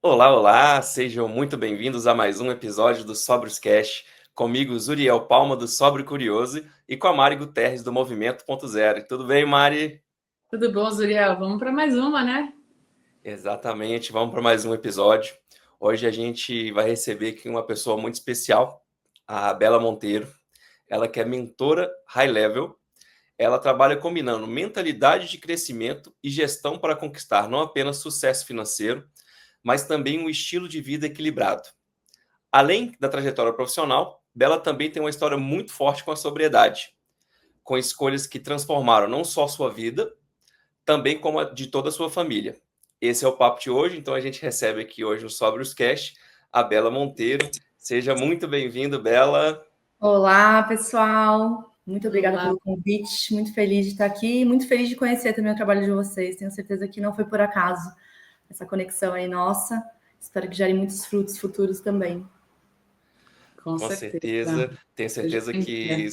Olá, olá, sejam muito bem-vindos a mais um episódio do Sóbrios Cast, comigo Zuriel Palma do Sóbrio Curioso e com a Mari Guterres do Movimento Ponto Zero. Tudo bem, Mari? Tudo bom, Zuriel? Vamos para mais uma, né? Exatamente, vamos para mais um episódio. Hoje a gente vai receber aqui uma pessoa muito especial, a Bela Monteiro. Ela que é mentora high level. Ela trabalha combinando mentalidade de crescimento e gestão para conquistar não apenas sucesso financeiro, mas também um estilo de vida equilibrado. Além da trajetória profissional, Bela também tem uma história muito forte com a sobriedade, com escolhas que transformaram não só sua vida, também como a de toda a sua família. Esse é o papo de hoje, então a gente recebe aqui hoje no Sóbrios Cast a Bela Monteiro. Seja muito bem-vindo, Bela. Olá, pessoal. Muito obrigada Olá. pelo convite. Muito feliz de estar aqui. Muito feliz de conhecer também o trabalho de vocês. Tenho certeza que não foi por acaso essa conexão aí nossa. Espero que gere muitos frutos futuros também. Com certeza. Tenho Seja certeza bem-vinda. que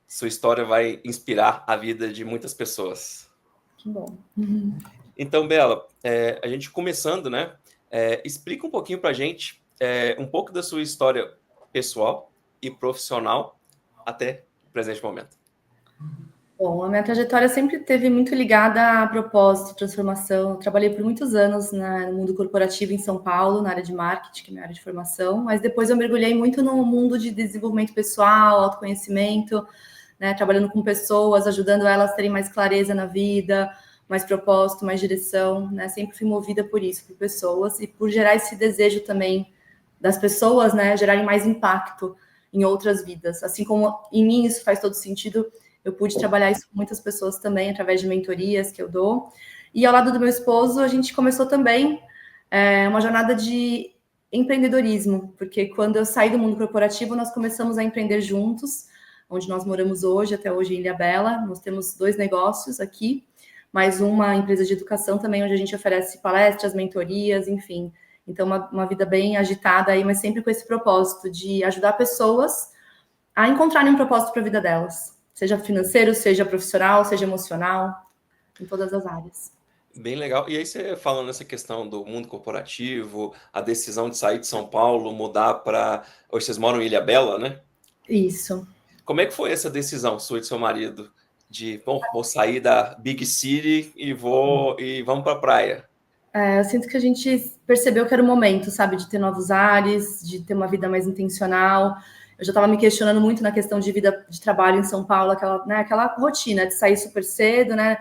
sua história vai inspirar a vida de muitas pessoas. Que bom. Então, Bela, a gente começando, né? Explica um pouquinho para a gente um pouco da sua história pessoal e profissional até o presente momento. Bom, a minha trajetória sempre esteve muito ligada a propósito, transformação. Eu trabalhei por muitos anos no mundo corporativo em São Paulo, na área de marketing, que é minha área de formação, mas depois eu mergulhei muito no mundo de desenvolvimento pessoal, autoconhecimento, né, trabalhando com pessoas, ajudando elas a terem mais clareza na vida, mais propósito, mais direção, né? Sempre fui movida por isso, por pessoas e por gerar esse desejo também das pessoas, né, gerarem mais impacto em outras vidas. Assim como em mim isso faz todo sentido, eu pude trabalhar isso com muitas pessoas também, através de mentorias que eu dou. E ao lado do meu esposo, a gente começou também uma jornada de empreendedorismo, porque quando eu saí do mundo corporativo, nós começamos a empreender juntos, onde nós moramos hoje, até hoje em Ilhabela. Nós temos 2 negócios aqui, mais uma empresa de educação também, onde a gente oferece palestras, mentorias, enfim. Então, uma vida bem agitada aí, mas sempre com esse propósito de ajudar pessoas a encontrarem um propósito para a vida delas. Seja financeiro, seja profissional, seja emocional, em todas as áreas. Bem legal. E aí você falando nessa questão do mundo corporativo, a decisão de sair de São Paulo, mudar para... Hoje vocês moram em Ilhabela, né? Isso. Como é que foi essa decisão sua e do seu marido? De, bom, vou sair da Big City e vamos para a praia. Eu sinto que a gente percebeu que era o momento, sabe, de ter novos ares, de ter uma vida mais intencional. Eu já estava me questionando muito na questão de vida de trabalho em São Paulo, aquela rotina de sair super cedo, né?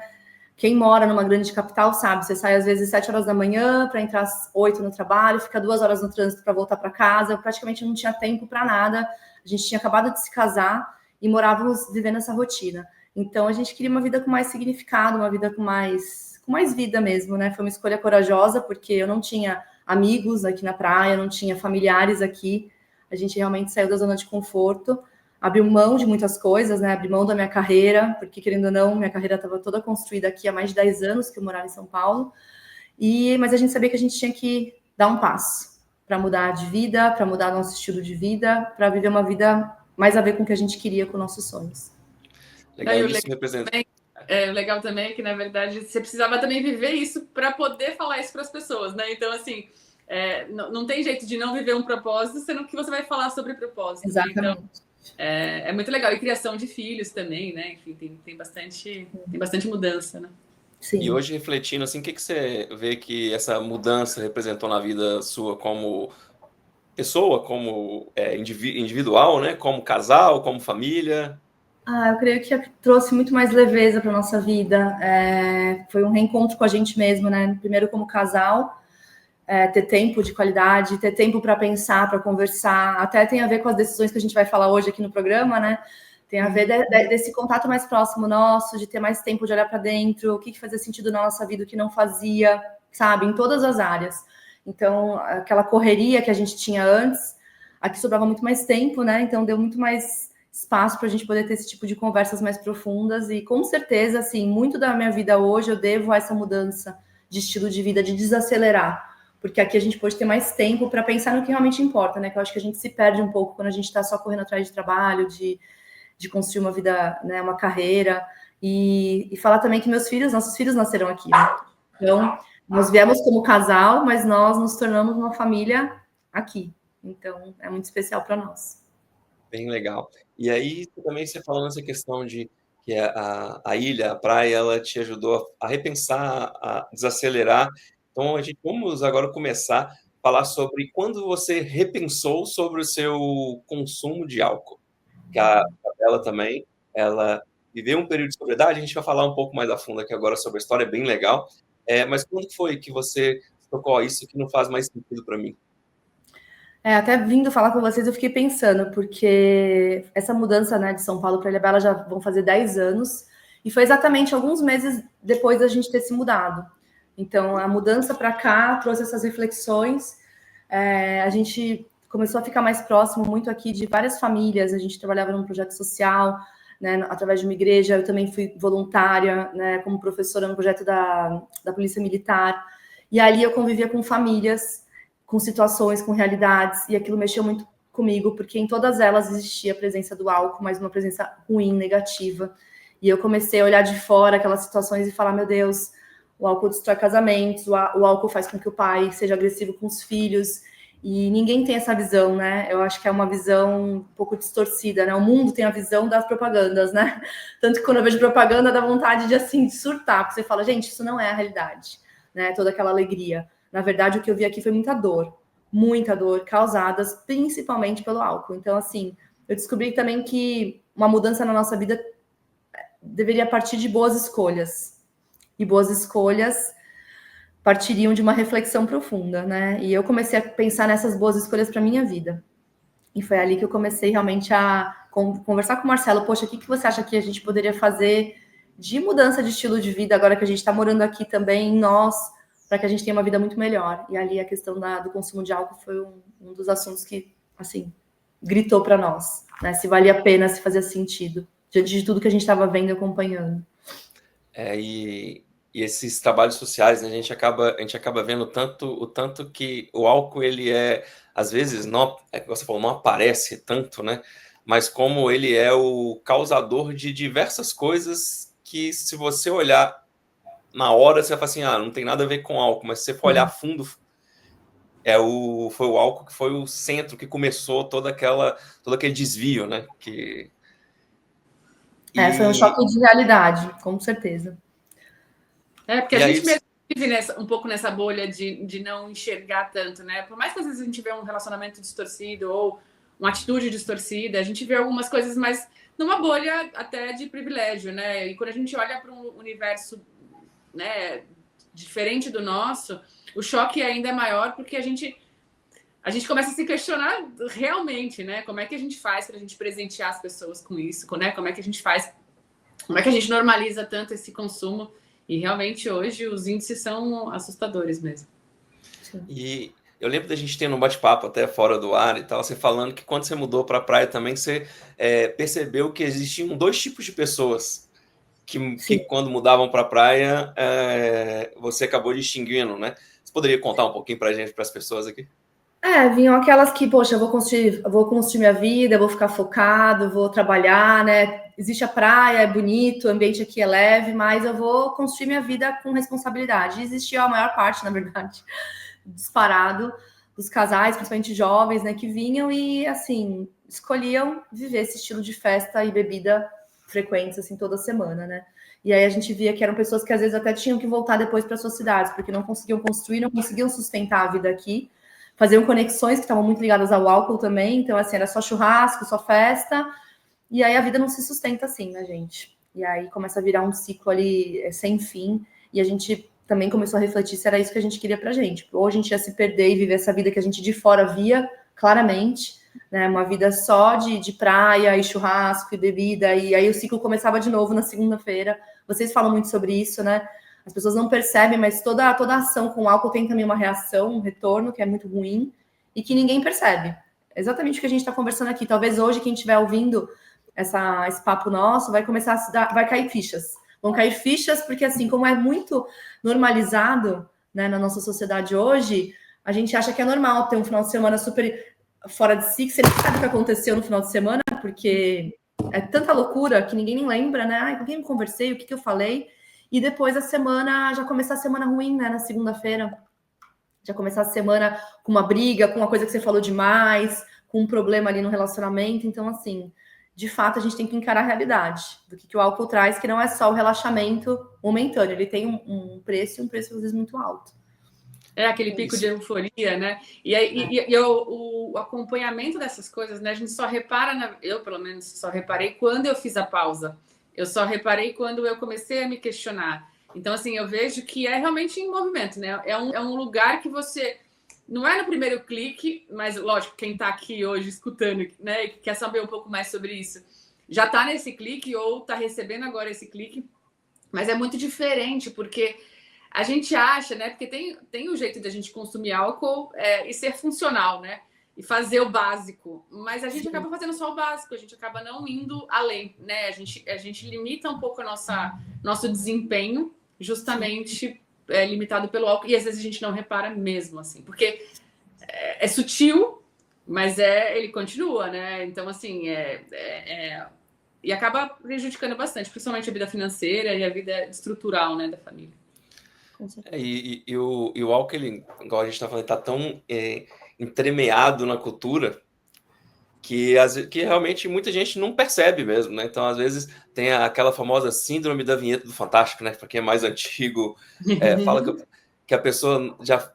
Quem mora numa grande capital sabe, você sai às vezes 7 horas da manhã para entrar às 8 no trabalho, fica 2 horas no trânsito para voltar para casa. Eu praticamente não tinha tempo para nada. A gente tinha acabado de se casar e morávamos vivendo essa rotina. Então a gente queria uma vida com mais significado, uma vida com mais vida mesmo, né? Foi uma escolha corajosa, porque eu não tinha amigos aqui na praia, não tinha familiares aqui. A gente realmente saiu da zona de conforto, abriu mão de muitas coisas, né? Abri mão da minha carreira, porque, querendo ou não, minha carreira estava toda construída aqui há mais de 10 anos que eu morava em São Paulo. Mas a gente sabia que a gente tinha que dar um passo para mudar de vida, para mudar nosso estilo de vida, para viver uma vida mais a ver com o que a gente queria, com nossos sonhos. Legal, E o isso representa... legal também é que, na verdade, você precisava também viver isso para poder falar isso para as pessoas, né? Então, assim, não tem jeito de não viver um propósito, sendo que você vai falar sobre propósito. Exatamente. Né? Então, é muito legal. E criação de filhos também, né? Enfim, tem bastante mudança, né? Sim. E hoje, refletindo, assim, o que você vê que essa mudança representou na vida sua como pessoa, como individual, né? Como casal, como família? Eu creio que trouxe muito mais leveza para nossa vida. Foi um reencontro com a gente mesmo, né? Primeiro como casal, ter tempo de qualidade, ter tempo para pensar, para conversar. Até tem a ver com as decisões que a gente vai falar hoje aqui no programa, né? Tem a ver desse contato mais próximo nosso, de ter mais tempo de olhar para dentro, o que fazia sentido na nossa vida, o que não fazia, sabe? Em todas as áreas. Então, aquela correria que a gente tinha antes, aqui sobrava muito mais tempo, né? Então, deu muito mais espaço para a gente poder ter esse tipo de conversas mais profundas. E, com certeza, assim, muito da minha vida hoje eu devo a essa mudança de estilo de vida, de desacelerar. Porque aqui a gente pode ter mais tempo para pensar no que realmente importa, né? Que eu acho que a gente se perde um pouco quando a gente está só correndo atrás de trabalho, de construir uma vida, né, uma carreira. E falar também que nossos filhos nasceram aqui. Né? Então, Nós viemos como casal, mas nós nos tornamos uma família aqui. Então, é muito especial para nós. Bem legal. E aí, também você falou nessa questão de que a ilha, a praia, ela te ajudou a repensar, a desacelerar. Então, vamos agora começar a falar sobre quando você repensou sobre o seu consumo de álcool. Que a Bela também, ela viveu um período de sobriedade, a gente vai falar um pouco mais a fundo aqui agora sobre a história, é bem legal. Mas quando foi que você tocou isso que não faz mais sentido para mim? Até vindo falar com vocês, eu fiquei pensando, porque essa mudança, né, de São Paulo para Ilhabela já vão fazer 10 anos, e foi exatamente alguns meses depois da gente ter se mudado. Então, a mudança para cá trouxe essas reflexões, a gente começou a ficar mais próximo muito aqui de várias famílias, a gente trabalhava num projeto social, né, através de uma igreja, eu também fui voluntária, né, como professora no projeto da Polícia Militar, e ali eu convivia com famílias, com situações, com realidades, e aquilo mexeu muito comigo, porque em todas elas existia a presença do álcool, mas uma presença ruim, negativa. E eu comecei a olhar de fora aquelas situações e falar, meu Deus, o álcool destrói casamentos, o álcool faz com que o pai seja agressivo com os filhos, e ninguém tem essa visão, né? Eu acho que é uma visão um pouco distorcida, né? O mundo tem a visão das propagandas, né? Tanto que quando eu vejo propaganda, dá vontade de, assim, de surtar, porque você fala, gente, isso não é a realidade, né? Toda aquela alegria. Na verdade, o que eu vi aqui foi muita dor, causadas principalmente pelo álcool. Então, assim, eu descobri também que uma mudança na nossa vida deveria partir de boas escolhas. E boas escolhas partiriam de uma reflexão profunda, né? E eu comecei a pensar nessas boas escolhas para minha vida. E foi ali que eu comecei realmente a conversar com o Marcelo. Poxa, o que você acha que a gente poderia fazer de mudança de estilo de vida agora que a gente está morando aqui também em nós, para que a gente tenha uma vida muito melhor. E ali a questão do consumo de álcool foi um dos assuntos que, assim, gritou para nós, né? Se valia a pena, se fazia sentido, diante de tudo que a gente estava vendo e acompanhando. E esses trabalhos sociais, né, a gente acaba vendo o tanto que o álcool, ele às vezes, não, você falou, não aparece tanto, né? Mas como ele é o causador de diversas coisas que, se você olhar na hora, você vai falar assim, não tem nada a ver com álcool, mas se você for olhar a fundo, foi o álcool que foi o centro que começou todo aquele desvio, né? Foi um choque de realidade, com certeza. Porque a gente mesmo vive um pouco nessa bolha de não enxergar tanto, né? Por mais que às vezes a gente vê um relacionamento distorcido ou uma atitude distorcida, a gente vê algumas coisas, mas numa bolha até de privilégio, né? E quando a gente olha para um universo, né, diferente do nosso, o choque ainda é maior, porque a gente começa a se questionar realmente, né? Como é que a gente faz para a gente presentear as pessoas com isso, né? Como é que a gente normaliza tanto esse consumo? E realmente hoje os índices são assustadores mesmo. E eu lembro da gente tendo um bate-papo até fora do ar e tal, você falando que quando você mudou para a praia também, você percebeu que existiam 2 tipos de pessoas que quando mudavam para a praia, você acabou distinguindo, né? Você poderia contar um pouquinho para a gente, para as pessoas aqui? Vinham aquelas que, poxa, eu vou construir minha vida, eu vou ficar focado, vou trabalhar, né? Existe a praia, é bonito, o ambiente aqui é leve, mas eu vou construir minha vida com responsabilidade. E existia a maior parte, na verdade, disparado dos casais, principalmente jovens, né, que vinham e, assim, escolhiam viver esse estilo de festa e bebida frequentes, assim, toda semana, né? E aí a gente via que eram pessoas que às vezes até tinham que voltar depois para suas cidades, porque não conseguiam construir, não conseguiam sustentar a vida aqui. Faziam conexões que estavam muito ligadas ao álcool também, então, assim, era só churrasco, só festa, e aí a vida não se sustenta assim, né, gente? E aí começa a virar um ciclo ali sem fim, e a gente também começou a refletir se era isso que a gente queria pra gente. Ou a gente ia se perder e viver essa vida que a gente de fora via claramente, né, uma vida só de praia e churrasco e bebida, e aí o ciclo começava de novo na segunda-feira. Vocês falam muito sobre isso, né? As pessoas não percebem, mas toda ação com álcool tem também uma reação, um retorno, que é muito ruim, e que ninguém percebe. Exatamente o que a gente está conversando aqui. Talvez hoje, quem estiver ouvindo esse papo nosso, vai começar vai cair fichas. Vão cair fichas, porque assim, como é muito normalizado, né, na nossa sociedade hoje, a gente acha que é normal ter um final de semana super fora de si, que você nem sabe o que aconteceu no final de semana, porque é tanta loucura que ninguém nem lembra, né? Com quem eu conversei, o que eu falei. e depois a semana, já começar a semana ruim, né, na segunda-feira. Já começar a semana com uma briga, com uma coisa que você falou demais, com um problema ali no relacionamento. Então, assim, de fato, a gente tem que encarar a realidade do que o álcool traz, que não é só o relaxamento momentâneo. Ele tem um preço, e um preço às vezes muito alto. É aquele pico de euforia, né? O acompanhamento dessas coisas, né? A gente só repara, eu pelo menos só reparei quando eu fiz a pausa. Eu só reparei quando eu comecei a me questionar. Então, assim, eu vejo que é realmente em movimento, né? É um lugar que você... Não é no primeiro clique, mas, lógico, quem está aqui hoje escutando, né? E quer saber um pouco mais sobre isso, já está nesse clique ou está recebendo agora esse clique. Mas é muito diferente, porque a gente acha, né? Porque tem o jeito de a gente consumir álcool e ser funcional, né? E fazer o básico. Mas a gente acaba fazendo só o básico, a gente acaba não indo além, né? A gente limita um pouco nosso desempenho, justamente limitado pelo álcool. E às vezes a gente não repara mesmo, assim. Porque é sutil, mas ele continua, né? Então, assim, e acaba prejudicando bastante, principalmente a vida financeira e a vida estrutural, né, da família. E o álcool, ele, igual a gente está falando, está tão entremeado na cultura que realmente muita gente não percebe mesmo, né? Então, às vezes, tem aquela famosa síndrome da vinheta do Fantástico, né? Para quem é mais antigo, fala que a pessoa já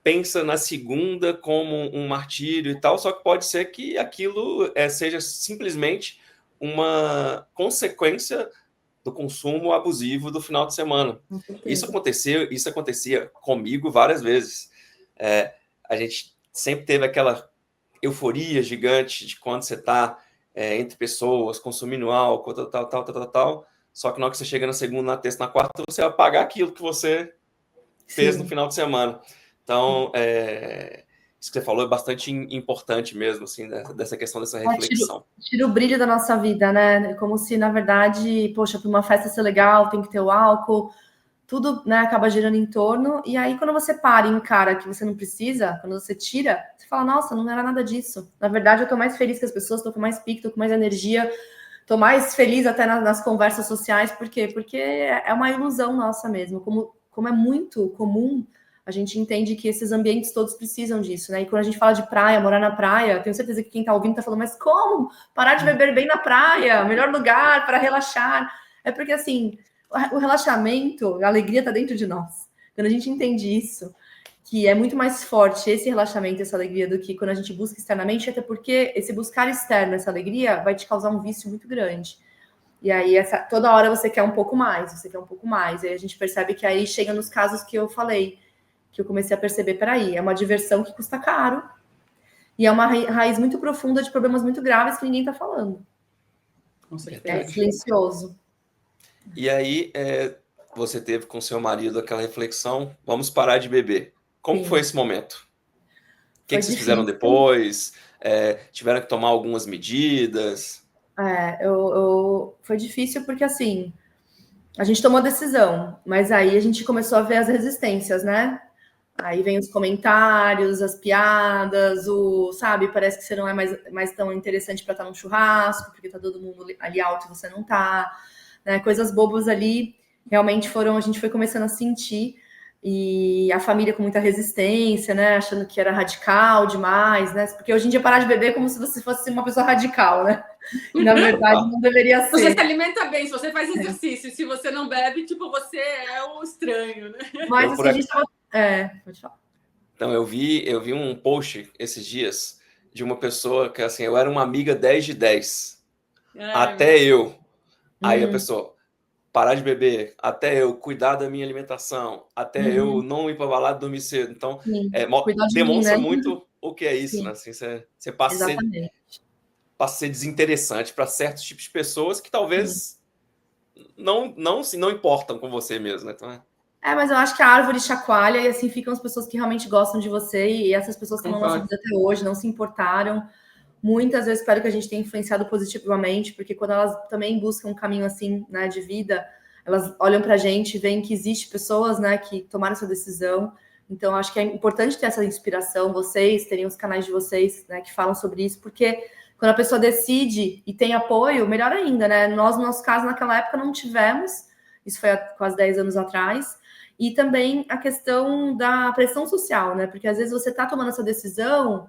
pensa na segunda como um martírio e tal, só que pode ser que aquilo seja simplesmente uma consequência do consumo abusivo do final de semana. Isso acontecia comigo várias vezes. A gente sempre teve aquela euforia gigante de quando você está entre pessoas, consumindo álcool, tal. Só que na hora que você chega na segunda, na terça, na quarta, você vai pagar aquilo que você fez no final de semana. Então, isso que você falou é bastante importante mesmo, assim, dessa questão, dessa reflexão. Tira o brilho da nossa vida, né? Como se, na verdade, poxa, para uma festa ser legal, tem que ter o álcool, tudo, né, acaba girando em torno. E aí, quando você para e encara que você não precisa, quando você tira, você fala, nossa, não era nada disso. Na verdade, eu tô mais feliz que as pessoas, tô com mais pique, tô com mais energia, tô mais feliz até nas conversas sociais. Por quê? Porque é uma ilusão nossa mesmo. Como é muito comum, a gente entende que esses ambientes todos precisam disso, né? E quando a gente fala de praia, morar na praia, tenho certeza que quem tá ouvindo tá falando, mas como? Parar de beber bem na praia, melhor lugar para relaxar. É porque, assim, o relaxamento, a alegria tá dentro de nós. Quando a gente entende isso, que é muito mais forte esse relaxamento, essa alegria, do que quando a gente busca externamente, até porque esse buscar externo, essa alegria, vai te causar um vício muito grande. E aí, toda hora você quer um pouco mais, E aí a gente percebe que aí chega nos casos que eu falei, que eu comecei a perceber, peraí, é uma diversão que custa caro e é uma raiz muito profunda de problemas muito graves que ninguém tá falando. Com certeza. É silencioso. E aí, você teve com seu marido aquela reflexão, vamos parar de beber. Como foi esse momento? O que vocês fizeram depois? Tiveram que tomar algumas medidas? Foi difícil porque, assim, a gente tomou decisão, mas aí a gente começou a ver as resistências, né? Aí vem os comentários, as piadas, sabe, parece que você não é mais tão interessante para estar num churrasco, porque tá todo mundo ali alto e você não tá, né? Coisas bobas ali, realmente a gente foi começando a sentir, e a família com muita resistência, né, achando que era radical demais, né, porque hoje em dia parar de beber é como se você fosse uma pessoa radical, né, e na verdade não deveria ser. Você se alimenta bem, se você faz exercício, se você não bebe, tipo, você é o estranho, né? Mas assim, a gente tava... pode falar. Então, eu vi um post esses dias de uma pessoa que, assim, eu era uma amiga 10 de 10. Até eu. Aí a pessoa, parar de beber, até eu cuidar da minha alimentação, até eu não ir para balada, dormir cedo. Então, demonstra mim, né? Muito o que é isso, né? Assim, você passa a ser desinteressante para certos tipos de pessoas que talvez não importam com você mesmo, né? Então, mas eu acho que a árvore chacoalha e assim ficam as pessoas que realmente gostam de você, e essas pessoas que estão na nossa vida até hoje não se importaram. Muitas vezes espero que a gente tenha influenciado positivamente, porque quando elas também buscam um caminho assim, né, de vida, elas olham pra gente, veem que existe pessoas, né, que tomaram essa decisão. Então, acho que é importante ter essa inspiração, vocês terem os canais de vocês, né, que falam sobre isso, porque quando a pessoa decide e tem apoio, melhor ainda, né? Nós, no nosso caso, naquela época, não tivemos, Isso foi há quase 10 anos atrás. E também a questão da pressão social, né? Porque às vezes você tá tomando essa decisão,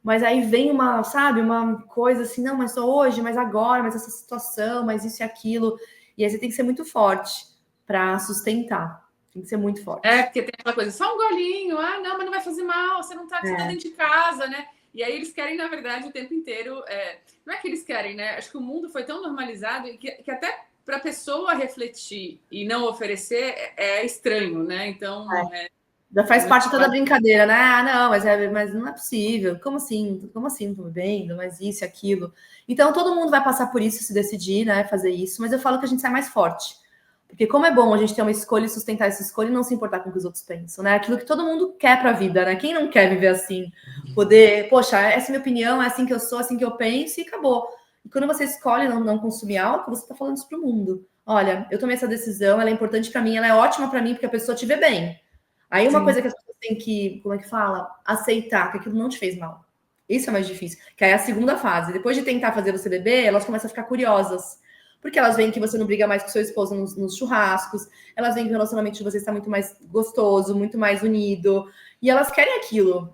mas aí vem uma, sabe, uma coisa assim, não, mas só hoje, mas agora, mas essa situação, mas isso e aquilo. E aí você tem que ser muito forte para sustentar. Tem que ser muito forte. Porque tem aquela coisa, só um golinho, não, mas não vai fazer mal, você não tá dentro de casa, né? E aí eles querem, na verdade, o tempo inteiro. Não é que eles querem, né? Acho que o mundo foi tão normalizado que até para a pessoa refletir e não oferecer é estranho, né? Então. Já faz parte toda a brincadeira, né? Não, mas não é possível. Como assim? Como assim não tô bebendo? Mas isso e aquilo. Então todo mundo vai passar por isso se decidir, né? Fazer isso. Mas eu falo que a gente sai mais forte. Porque como é bom a gente ter uma escolha e sustentar essa escolha e não se importar com o que os outros pensam, né? Aquilo que todo mundo quer para a vida, né? Quem não quer viver assim? Poder, poxa, essa é a minha opinião, é assim que eu sou, é assim que eu penso e acabou. E quando você escolhe não consumir álcool, você está falando isso para o mundo. Olha, eu tomei essa decisão, ela é importante para mim, ela é ótima para mim porque a pessoa te vê bem. Aí uma coisa que as pessoas têm que, como é que fala? Aceitar que aquilo não te fez mal. Isso é mais difícil. Que aí é a segunda fase. Depois de tentar fazer você beber, elas começam a ficar curiosas. Porque elas veem que você não briga mais com seu esposo nos churrascos, elas veem que o relacionamento de vocês está muito mais gostoso, muito mais unido, e elas querem aquilo.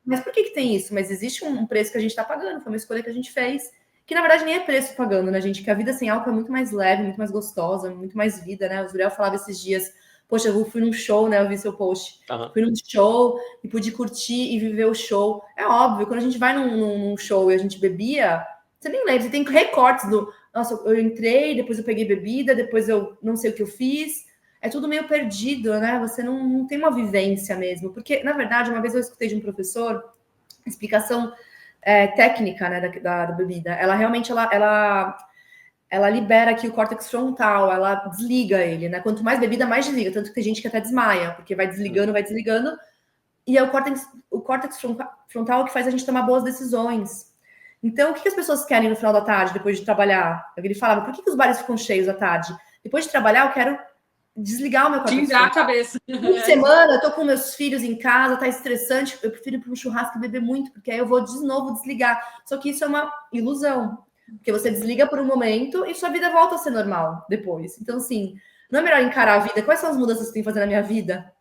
Mas por que tem isso? Mas existe um preço que a gente está pagando, foi uma escolha que a gente fez, que na verdade nem é preço pagando, né, gente? Que a vida sem álcool é muito mais leve, muito mais gostosa, muito mais vida, né? O Zuriel falava esses dias, poxa, eu fui num show, né? Eu vi seu post. Fui num show e pude curtir e viver o show. É óbvio, quando a gente vai num show e a gente bebia, você nem lembra, você tem recortes do... Nossa, eu entrei, depois eu peguei bebida, depois eu não sei o que eu fiz. É tudo meio perdido, né? Você não tem uma vivência mesmo. Porque, na verdade, uma vez eu escutei de um professor explicação técnica, né, da bebida. Ela realmente, ela libera aqui o córtex frontal, ela desliga ele, né? Quanto mais bebida, mais desliga. Tanto que tem gente que até desmaia, porque vai desligando. E é o córtex frontal que faz a gente tomar boas decisões. Então, o que as pessoas querem no final da tarde, depois de trabalhar? Ele falava, por que os bares ficam cheios à tarde? Depois de trabalhar, eu quero desligar o meu córtex frontal. A cabeça. Fim de semana, eu tô com meus filhos em casa, tá estressante, eu prefiro ir para um churrasco e beber muito, porque aí eu vou de novo desligar. Só que isso é uma ilusão. Porque você desliga por um momento e sua vida volta a ser normal depois. Então, assim, não é melhor encarar a vida? Quais são as mudanças que eu tenho que fazer na minha vida?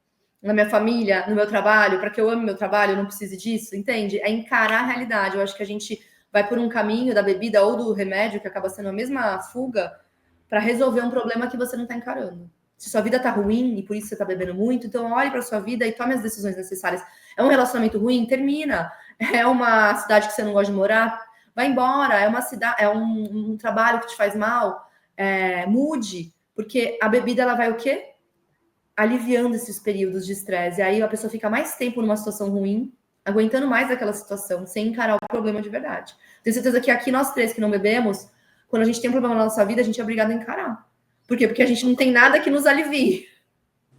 Na minha família, no meu trabalho, para que eu ame meu trabalho, eu não precise disso, entende? É encarar a realidade. Eu acho que a gente vai por um caminho da bebida ou do remédio, que acaba sendo a mesma fuga, para resolver um problema que você não está encarando. Se sua vida tá ruim e por isso você tá bebendo muito, então olhe para sua vida e tome as decisões necessárias. É um relacionamento ruim? Termina. É uma cidade que você não gosta de morar? Vai embora. É uma cidade, é um trabalho que te faz mal? Mude. Porque a bebida, ela vai o quê? Aliviando esses períodos de estresse. E aí a pessoa fica mais tempo numa situação ruim, aguentando mais aquela situação, sem encarar o problema de verdade. Tenho certeza que aqui nós três que não bebemos, quando a gente tem um problema na nossa vida, a gente é obrigado a encarar. Por quê? Porque a gente não tem nada que nos alivie.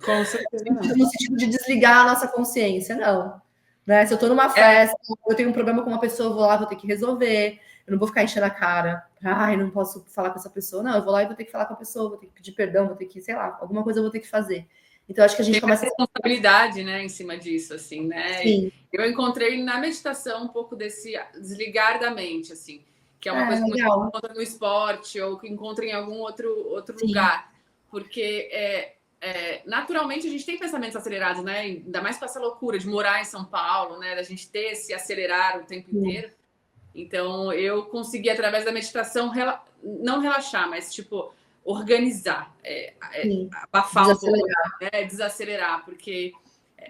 Com certeza. No sentido de desligar a nossa consciência, não. Né? Se eu tô numa festa, eu tenho um problema com uma pessoa, eu vou lá, vou ter que resolver. Eu não vou ficar enchendo a cara. Ai, não posso falar com essa pessoa. Não, eu vou lá e vou ter que falar com a pessoa, vou ter que pedir perdão, vou ter que, sei lá, alguma coisa eu vou ter que fazer. Então, acho que a gente começa a responsabilidade, né, em cima disso, assim, né? Sim. Eu encontrei na meditação um pouco desse desligar da mente, assim, que é uma coisa que você encontra no esporte ou que encontra em algum outro lugar, porque naturalmente a gente tem pensamentos acelerados, né? Ainda mais com essa loucura de morar em São Paulo, né? Da gente ter esse acelerar o tempo inteiro. Então, eu consegui, através da meditação, não relaxar, mas, tipo, organizar, abafar um pouco, né? Desacelerar, porque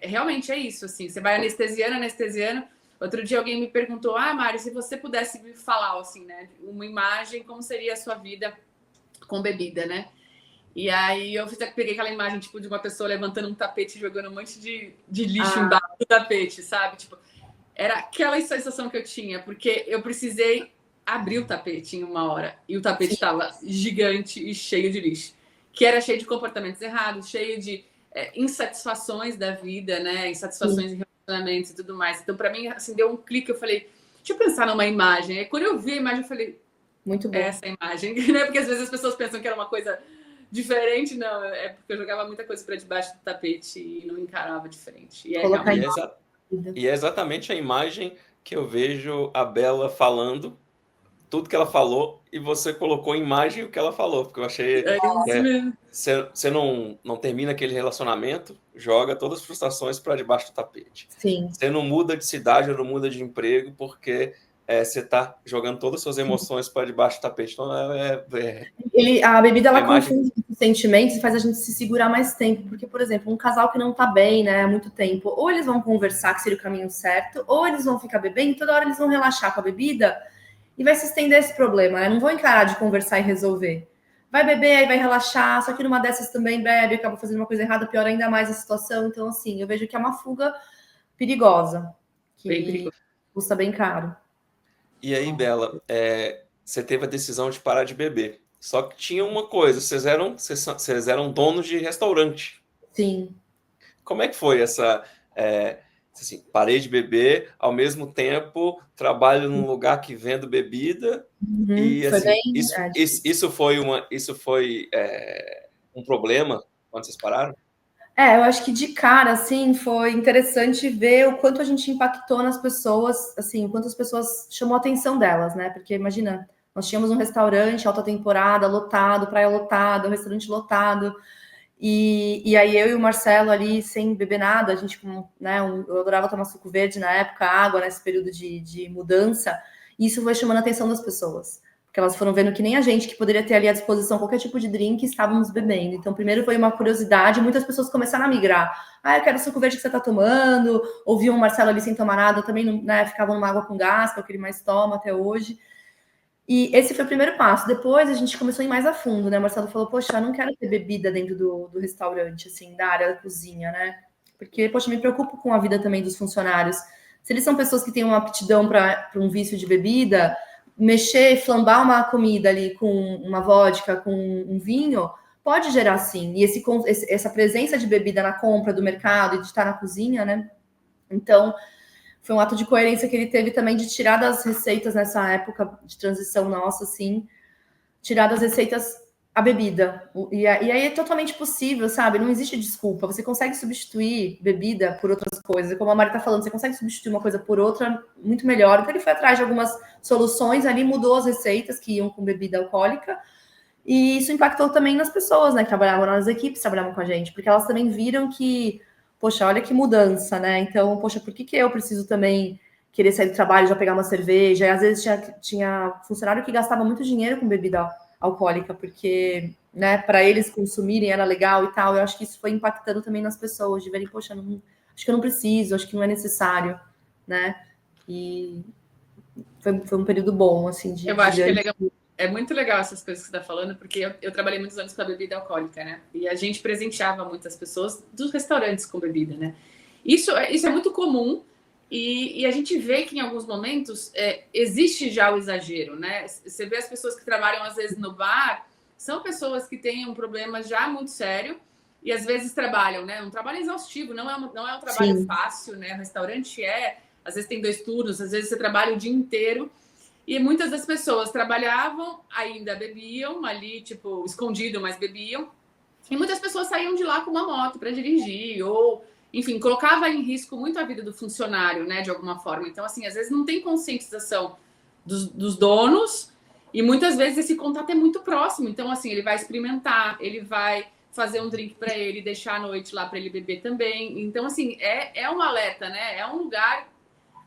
realmente é isso, assim, você vai anestesiando. Outro dia alguém me perguntou, Mari, se você pudesse me falar, assim, né, uma imagem, como seria a sua vida com bebida, né? E aí eu peguei aquela imagem, tipo, de uma pessoa levantando um tapete e jogando um monte de lixo embaixo do tapete, sabe? Tipo, era aquela sensação que eu tinha, porque eu precisei abrir o tapete em uma hora. E o tapete estava gigante e cheio de lixo. Que era cheio de comportamentos errados, cheio de insatisfações da vida, né? Insatisfações em relacionamentos e tudo mais. Então, para mim, assim, deu um clique. Eu falei, deixa eu pensar numa imagem. Aí, quando eu vi a imagem, eu falei, muito bom. Essa imagem. Né? Porque às vezes as pessoas pensam que era uma coisa diferente. Não, é porque eu jogava muita coisa para debaixo do tapete e não encarava diferente. E é exatamente a imagem que eu vejo a Bela falando tudo que ela falou e você colocou em imagem o que ela falou, porque eu achei... Você não termina aquele relacionamento, joga todas as frustrações para debaixo do tapete. Sim. Você não muda de cidade ou não muda de emprego porque você está jogando todas as suas emoções para debaixo do tapete. Então, a bebida, ela confunde os sentimentos e faz a gente se segurar mais tempo. Porque, por exemplo, um casal que não tá bem, né, há muito tempo, ou eles vão conversar que seria o caminho certo, ou eles vão ficar bebendo e toda hora eles vão relaxar com a bebida e vai se estender esse problema, né? Não vão encarar de conversar e resolver. Vai beber, aí vai relaxar, só que numa dessas também bebe, acaba fazendo uma coisa errada, piora ainda mais a situação. Então, assim, eu vejo que é uma fuga perigosa, que custa bem caro. E aí, Bela, você teve a decisão de parar de beber. Só que tinha uma coisa, vocês eram donos de restaurante. Sim. Como é que foi essa... assim, parei de beber, ao mesmo tempo trabalho num lugar que vendo bebida, e assim, isso foi um problema quando vocês pararam? Eu acho que de cara, assim, foi interessante ver o quanto a gente impactou nas pessoas, assim, o quanto as pessoas chamou a atenção delas, né? Porque imagina, nós tínhamos um restaurante, alta temporada, lotado, praia lotada, um restaurante lotado, e aí eu e o Marcelo ali, sem beber nada, a gente, né, eu adorava tomar suco verde na época, água, nesse período de mudança, e isso foi chamando a atenção das pessoas. Porque elas foram vendo que nem a gente, que poderia ter ali à disposição qualquer tipo de drink, estávamos bebendo. Então, primeiro foi uma curiosidade, muitas pessoas começaram a migrar. Eu quero o suco verde que você está tomando, ouviam o Marcelo ali sem tomar nada, também, né, ficavam numa água com gás, que é o que ele mais toma até hoje. E esse foi o primeiro passo. Depois a gente começou a ir mais a fundo, né? O Marcelo falou, poxa, eu não quero ter bebida dentro do restaurante, assim, da área da cozinha, né? Porque, poxa, me preocupo com a vida também dos funcionários. Se eles são pessoas que têm uma aptidão para um vício de bebida, mexer, flambar uma comida ali com uma vodka, com um vinho, pode gerar sim. E essa presença de bebida na compra do mercado e de estar na cozinha, né? Então, foi um ato de coerência que ele teve também de tirar das receitas nessa época de transição nossa, assim, tirar das receitas a bebida. E aí é totalmente possível, sabe? Não existe desculpa. Você consegue substituir bebida por outras coisas. Como a Mari tá falando, você consegue substituir uma coisa por outra muito melhor. Então ele foi atrás de algumas soluções ali, mudou as receitas que iam com bebida alcoólica. E isso impactou também nas pessoas, né? Que trabalhavam nas equipes, trabalhavam com a gente. Porque elas também viram que, poxa, olha que mudança, né? Então, poxa, por que eu preciso também querer sair do trabalho, já pegar uma cerveja? E às vezes tinha funcionário que gastava muito dinheiro com bebida alcoólica, porque, né, para eles consumirem era legal e tal. Eu acho que isso foi impactando também nas pessoas, de verem, poxa, acho que eu não preciso, acho que não é necessário, né? E foi um período bom, assim, de... Eu acho que é legal. É muito legal essas coisas que você está falando, porque eu trabalhei muitos anos com a bebida alcoólica, né? E a gente presenteava muitas pessoas dos restaurantes com bebida, né? Isso é muito comum. E a gente vê que em alguns momentos existe já o exagero, né? Você vê as pessoas que trabalham às vezes no bar, são pessoas que têm um problema já muito sério e às vezes trabalham, né? Um trabalho exaustivo, não é um trabalho Sim. fácil, né? O restaurante às vezes tem 2 turnos, às vezes você trabalha o dia inteiro. E muitas das pessoas trabalhavam, ainda bebiam ali, tipo, escondido, mas bebiam. E muitas pessoas saíam de lá com uma moto para dirigir ou... Enfim, colocava em risco muito a vida do funcionário, né, de alguma forma. Então, assim, às vezes não tem conscientização dos donos e muitas vezes esse contato é muito próximo. Então, assim, ele vai experimentar, ele vai fazer um drink para ele, deixar à noite lá para ele beber também. Então, assim, é um alerta, né? É um lugar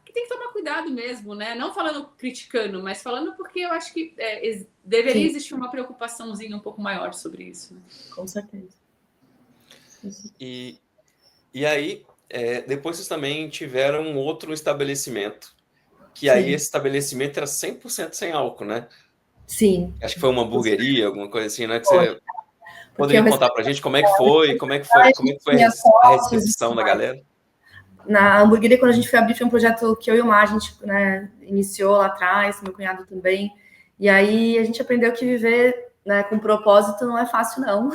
que tem que tomar cuidado mesmo, né? Não falando criticando, mas falando porque eu acho que deveria existir uma preocupaçãozinha um pouco maior sobre isso. Né? Com certeza. E aí, depois vocês também tiveram um outro estabelecimento, que aí esse estabelecimento era 100% sem álcool, né? Sim. Acho que foi uma hamburgueria, alguma coisa assim, né? Que você poderia contar pra gente como é que foi a recepção da galera? Na hamburgueria, quando a gente foi abrir, foi um projeto que eu e o Mar, a gente, né, iniciou lá atrás, meu cunhado também. E aí a gente aprendeu que viver, né, com propósito não é fácil, não.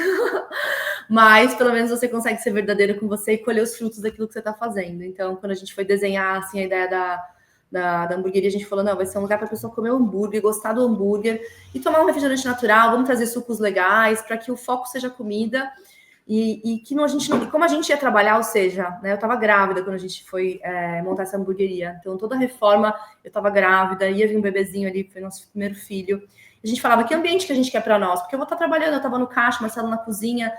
Mas, pelo menos, você consegue ser verdadeiro com você e colher os frutos daquilo que você está fazendo. Então, quando a gente foi desenhar, assim, a ideia da hamburgueria, a gente falou, não, vai ser um lugar para a pessoa comer hambúrguer, gostar do hambúrguer e tomar um refrigerante natural, vamos trazer sucos legais para que o foco seja comida E que a gente não, como a gente ia trabalhar, ou seja, né, eu estava grávida quando a gente foi montar essa hamburgueria. Então, toda a reforma, eu estava grávida, ia vir um bebezinho ali, foi nosso primeiro filho. A gente falava, que ambiente que a gente quer para nós? Porque eu vou estar trabalhando, eu estava no caixa, Marcelo na cozinha.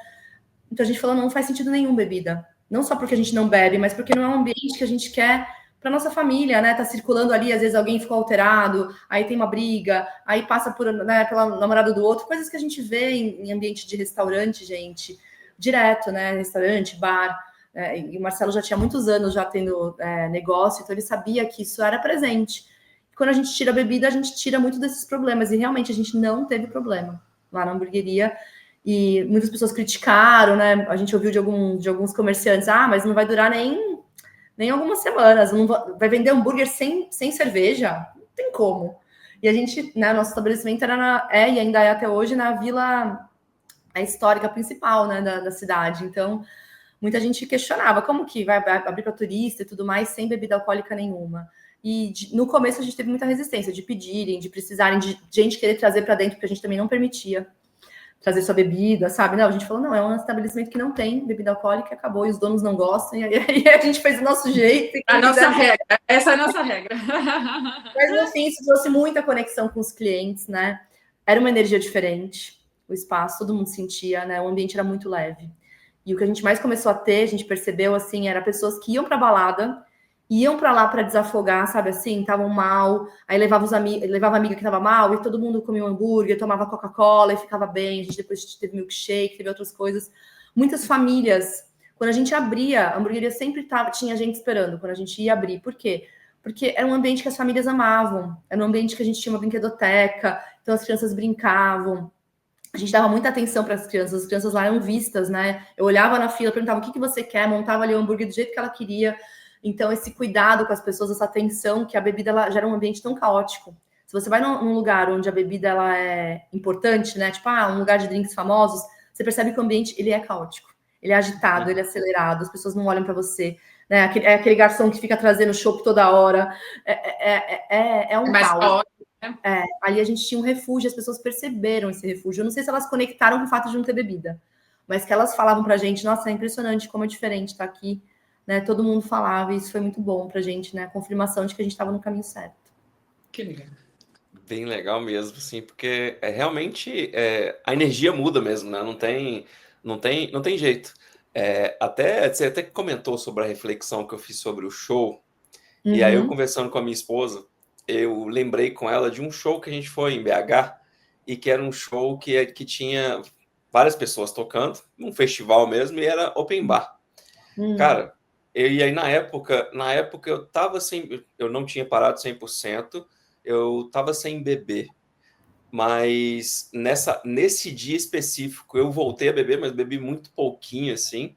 Então, a gente falou, não faz sentido nenhum bebida. Não só porque a gente não bebe, mas porque não é um ambiente que a gente quer para nossa família, né? Tá circulando ali, às vezes alguém ficou alterado, aí tem uma briga, aí passa por, né, pela namorada do outro, coisas que a gente vê em ambiente de restaurante, gente, direto, né? Restaurante, bar. E o Marcelo já tinha muitos anos já tendo negócio, então ele sabia que isso era presente. Quando a gente tira a bebida, a gente tira muito desses problemas, e realmente a gente não teve problema lá na hamburgueria. E muitas pessoas criticaram, né? A gente ouviu de alguns comerciantes, mas não vai durar nem algumas semanas, não vai vender hambúrguer sem cerveja? Não tem como. E a gente, né, nosso estabelecimento era e ainda é até hoje, na vila histórica principal, né, da cidade. Então, muita gente questionava, como que vai abrir para turista e tudo mais, sem bebida alcoólica nenhuma? E no começo a gente teve muita resistência de pedirem, de precisarem, de gente querer trazer para dentro, porque a gente também não permitia trazer sua bebida, sabe? Não, a gente falou, não, é um estabelecimento que não tem bebida alcoólica, acabou, e os donos não gostam, e aí a gente fez o nosso jeito. A nossa regra, essa é a nossa regra. Mas, no fim, isso trouxe muita conexão com os clientes, né? Era uma energia diferente, o espaço, todo mundo sentia, né? O ambiente era muito leve. E o que a gente mais começou a ter, a gente percebeu, assim, era pessoas que iam para balada, iam para lá para desafogar, sabe assim, estavam mal, aí levava a amiga que estava mal, e todo mundo comia um hambúrguer, tomava Coca-Cola e ficava bem. A gente depois teve milkshake, teve outras coisas. Muitas famílias, quando a gente abria, a hamburgueria sempre tinha gente esperando quando a gente ia abrir. Por quê? Porque era um ambiente que as famílias amavam, era um ambiente que a gente tinha uma brinquedoteca, então as crianças brincavam. A gente dava muita atenção para as crianças lá eram vistas, né? Eu olhava na fila, perguntava o que você quer, montava ali o hambúrguer do jeito que ela queria. Então, esse cuidado com as pessoas, essa atenção, que a bebida ela gera um ambiente tão caótico. Se você vai num lugar onde a bebida ela é importante, né? Tipo, um lugar de drinks famosos, você percebe que o ambiente ele é caótico, ele é agitado, ele é acelerado, as pessoas não olham para você, né? Aquele garçom que fica trazendo chopp toda hora. É um caos. Ali a gente tinha um refúgio, as pessoas perceberam esse refúgio. Eu não sei se elas conectaram com o fato de não ter bebida, mas que elas falavam pra gente, nossa, é impressionante como é diferente estar aqui. Né, todo mundo falava, e isso foi muito bom pra gente, né? A confirmação de que a gente estava no caminho certo. Que legal. Bem legal mesmo, assim, porque realmente a energia muda mesmo, né? Não tem jeito. Você até comentou sobre a reflexão que eu fiz sobre o show, e aí eu conversando com a minha esposa, eu lembrei com ela de um show que a gente foi em BH, e que era um show que tinha várias pessoas tocando, num festival mesmo, e era open bar. Cara, e aí na época eu não tinha parado 100%, eu tava sem beber, mas nesse dia específico eu voltei a beber, mas bebi muito pouquinho, assim,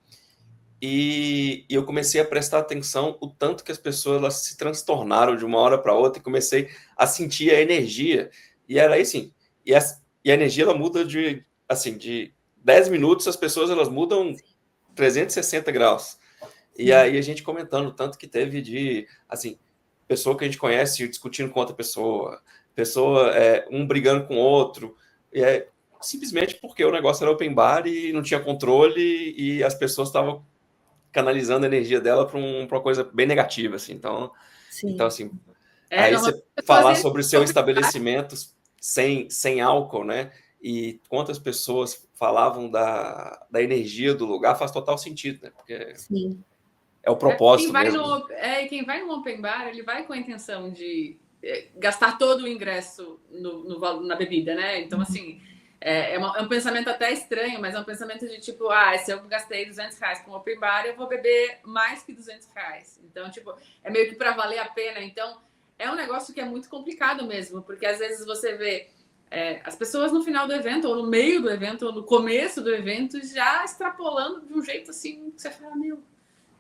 e eu comecei a prestar atenção o tanto que as pessoas elas se transtornaram de uma hora para outra, e comecei a sentir a energia, e era assim, e a energia ela muda de 10 minutos, as pessoas elas mudam 360 graus. E aí a gente comentando tanto que teve de, assim, pessoa que a gente conhece discutindo com outra pessoa, um brigando com outro, e simplesmente porque o negócio era open bar e não tinha controle e as pessoas estavam canalizando a energia dela para uma coisa bem negativa, assim. Então assim, aí você falar sobre o seu estabelecimento sem álcool, né? E quantas pessoas falavam da energia do lugar faz total sentido, né? Porque Sim. É o propósito mesmo. Quem vai no open bar, ele vai com a intenção de gastar todo o ingresso na bebida, né? Então, assim, é um pensamento até estranho, mas é um pensamento de tipo, se eu gastei R$200 com open bar, eu vou beber mais que R$200. Então, tipo, é meio que para valer a pena. Então, é um negócio que é muito complicado mesmo, porque às vezes você vê as pessoas no final do evento, ou no meio do evento, ou no começo do evento, já extrapolando de um jeito assim, que você fala, meu...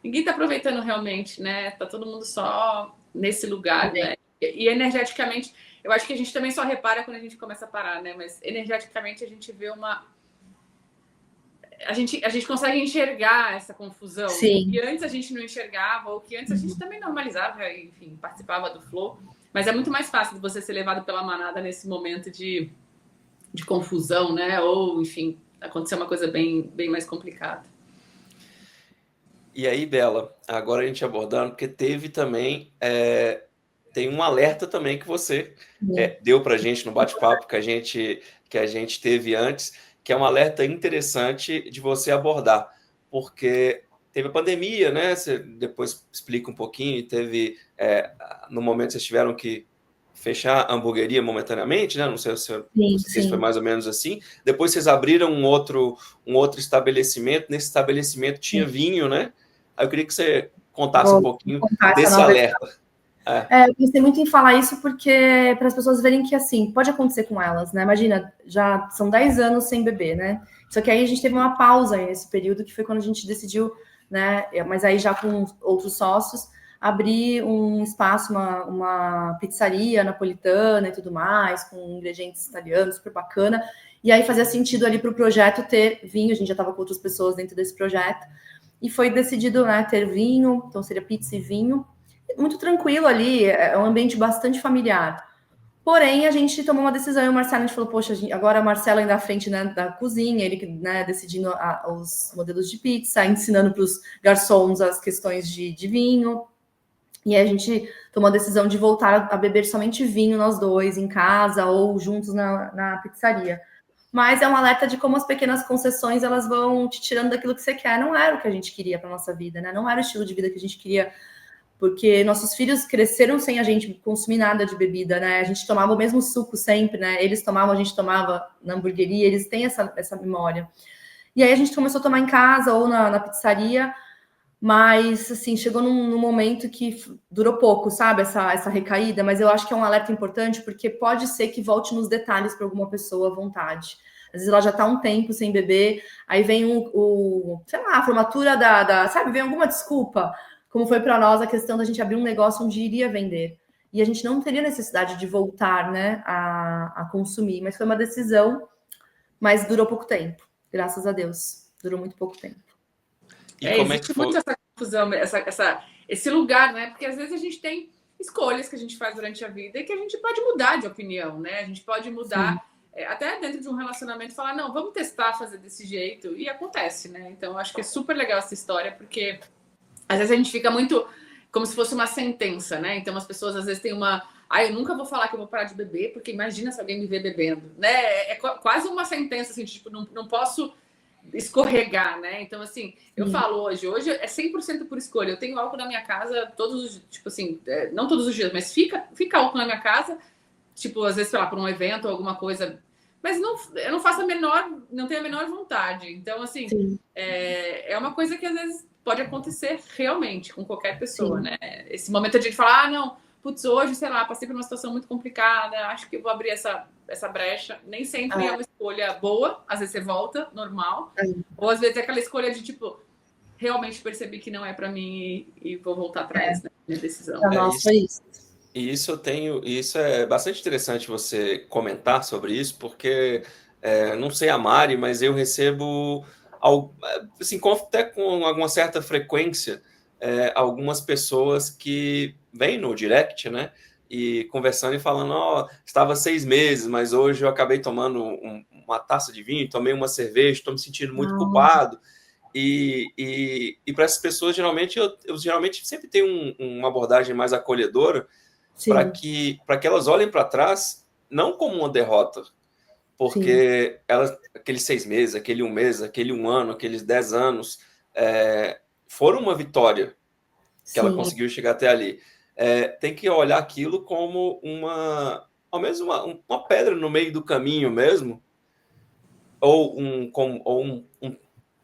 Ninguém está aproveitando realmente, né? Tá todo mundo só nesse lugar, né? E energeticamente, eu acho que a gente também só repara quando a gente começa a parar, né? Mas energeticamente a gente vê a gente consegue enxergar essa confusão. Sim. Que antes a gente não enxergava, ou que antes a gente também normalizava, enfim, participava do flow. Mas é muito mais fácil de você ser levado pela manada nesse momento de confusão, né? Ou, enfim, acontecer uma coisa bem mais complicada. E aí, Bela, agora a gente abordando, porque teve também, tem um alerta também que você deu para a gente no bate-papo que a gente teve antes, que é um alerta interessante de você abordar, porque teve a pandemia, né? Você depois explica um pouquinho, teve, no momento vocês tiveram que fechar a hamburgueria momentaneamente, né? Não sei se foi mais ou menos assim. Depois vocês abriram um outro estabelecimento. Nesse estabelecimento tinha vinho, né? Aí eu queria que você contasse um pouquinho desse alerta. Eu pensei muito em falar isso porque para as pessoas verem que, assim, pode acontecer com elas, né? Imagina, já são 10 anos sem beber, né? Só que aí a gente teve uma pausa nesse período, que foi quando a gente decidiu, né? Mas aí já com outros sócios, abrir um espaço, uma pizzaria napolitana e tudo mais, com ingredientes italianos, super bacana. E aí fazia sentido ali para o projeto ter vinho, a gente já estava com outras pessoas dentro desse projeto. E foi decidido, né, ter vinho, então seria pizza e vinho. Muito tranquilo ali, é um ambiente bastante familiar. Porém, a gente tomou uma decisão e o Marcelo, a gente falou, poxa, agora o Marcelo ainda à frente, né, da cozinha, ele, né, decidindo os modelos de pizza, ensinando para os garçons as questões de vinho. E aí a gente tomou a decisão de voltar a beber somente vinho nós dois, em casa ou juntos na pizzaria. Mas é um alerta de como as pequenas concessões, elas vão te tirando daquilo que você quer. Não era o que a gente queria para nossa vida, né? Não era o estilo de vida que a gente queria, porque nossos filhos cresceram sem a gente consumir nada de bebida, né? A gente tomava o mesmo suco sempre, né? Eles tomavam, a gente tomava na hamburgueria, eles têm essa memória. E aí a gente começou a tomar em casa ou na pizzaria, mas, assim, chegou num momento que durou pouco, sabe? Essa recaída, mas eu acho que é um alerta importante, porque pode ser que volte nos detalhes para alguma pessoa à vontade. Às vezes ela já está um tempo sem beber, aí vem sei lá, a formatura sabe? Vem alguma desculpa, como foi para nós a questão da gente abrir um negócio onde iria vender. E a gente não teria necessidade de voltar, né, a consumir, mas foi uma decisão, mas durou pouco tempo, graças a Deus. Durou muito pouco tempo. E como existe muito essa confusão, esse lugar, né? Porque às vezes a gente tem escolhas que a gente faz durante a vida e que a gente pode mudar de opinião, né? A gente pode mudar, até dentro de um relacionamento, falar, não, vamos testar fazer desse jeito. E acontece, né? Então, eu acho que é super legal essa história, porque às vezes a gente fica muito como se fosse uma sentença, né? Então, as pessoas às vezes têm eu nunca vou falar que eu vou parar de beber, porque imagina se alguém me vê bebendo, né? É quase uma sentença, assim, tipo, não posso escorregar, né? Então, assim, eu falo hoje é 100% por escolha. Eu tenho álcool na minha casa todos os dias, tipo assim, não todos os dias, mas fica álcool na minha casa, tipo, às vezes, sei lá, por um evento ou alguma coisa, mas eu não faço não tenho a menor vontade. Então, assim, é uma coisa que às vezes pode acontecer realmente com qualquer pessoa, né? Esse momento de a gente falar, não, putz, hoje, sei lá, passei por uma situação muito complicada, acho que eu vou abrir essa brecha. Nem sempre é uma escolha boa, às vezes você volta, normal. Ou às vezes é aquela escolha de, tipo, realmente percebi que não é para mim e vou voltar atrás, né? Minha decisão. Nossa, isso. E isso é bastante interessante você comentar sobre isso, porque, não sei a Mari, mas eu recebo, assim, até com alguma certa frequência, algumas pessoas que vêm no direct, né, e conversando e falando, estava 6 meses, mas hoje eu acabei tomando uma taça de vinho, tomei uma cerveja, estou me sentindo muito culpado. E para essas pessoas, geralmente, eu geralmente sempre tenho uma abordagem mais acolhedora, para que elas olhem para trás não como uma derrota, porque aqueles 6 meses, aquele 1 mês, aquele 1 ano, aqueles 10 anos foram uma vitória que ela conseguiu chegar até ali. Tem que olhar aquilo como ao menos uma pedra no meio do caminho mesmo, ou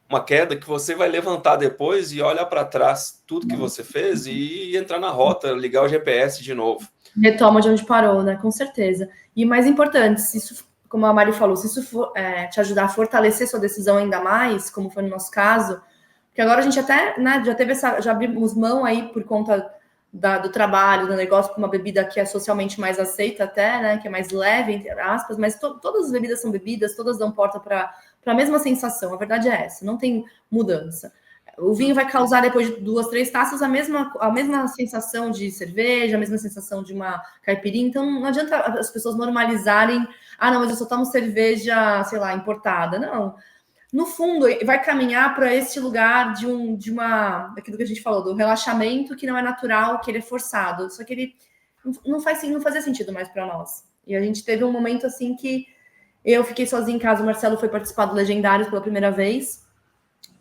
uma queda que você vai levantar depois e olhar para trás tudo que você fez e entrar na rota, ligar o GPS de novo. Retoma de onde parou, né? Com certeza. E o mais importante, se isso, como a Mari falou, se isso for te ajudar a fortalecer sua decisão ainda mais, como foi no nosso caso, porque agora a gente até, né, já abrimos mão aí por conta do trabalho, do negócio, com uma bebida que é socialmente mais aceita até, né, que é mais leve, entre aspas, mas todas as bebidas são bebidas, todas dão porta para a mesma sensação, a verdade é essa, não tem mudança. O vinho vai causar, depois de 2, 3 taças, a mesma sensação de cerveja, a mesma sensação de uma caipirinha. Então, não adianta as pessoas normalizarem, não, mas eu só tomo cerveja, sei lá, importada. Não. no fundo, vai caminhar para esse lugar daquilo que a gente falou, do relaxamento que não é natural, que ele é forçado. Só que ele não fazia sentido mais para nós. E a gente teve um momento assim que eu fiquei sozinha em casa, o Marcelo foi participar do Legendários pela primeira vez.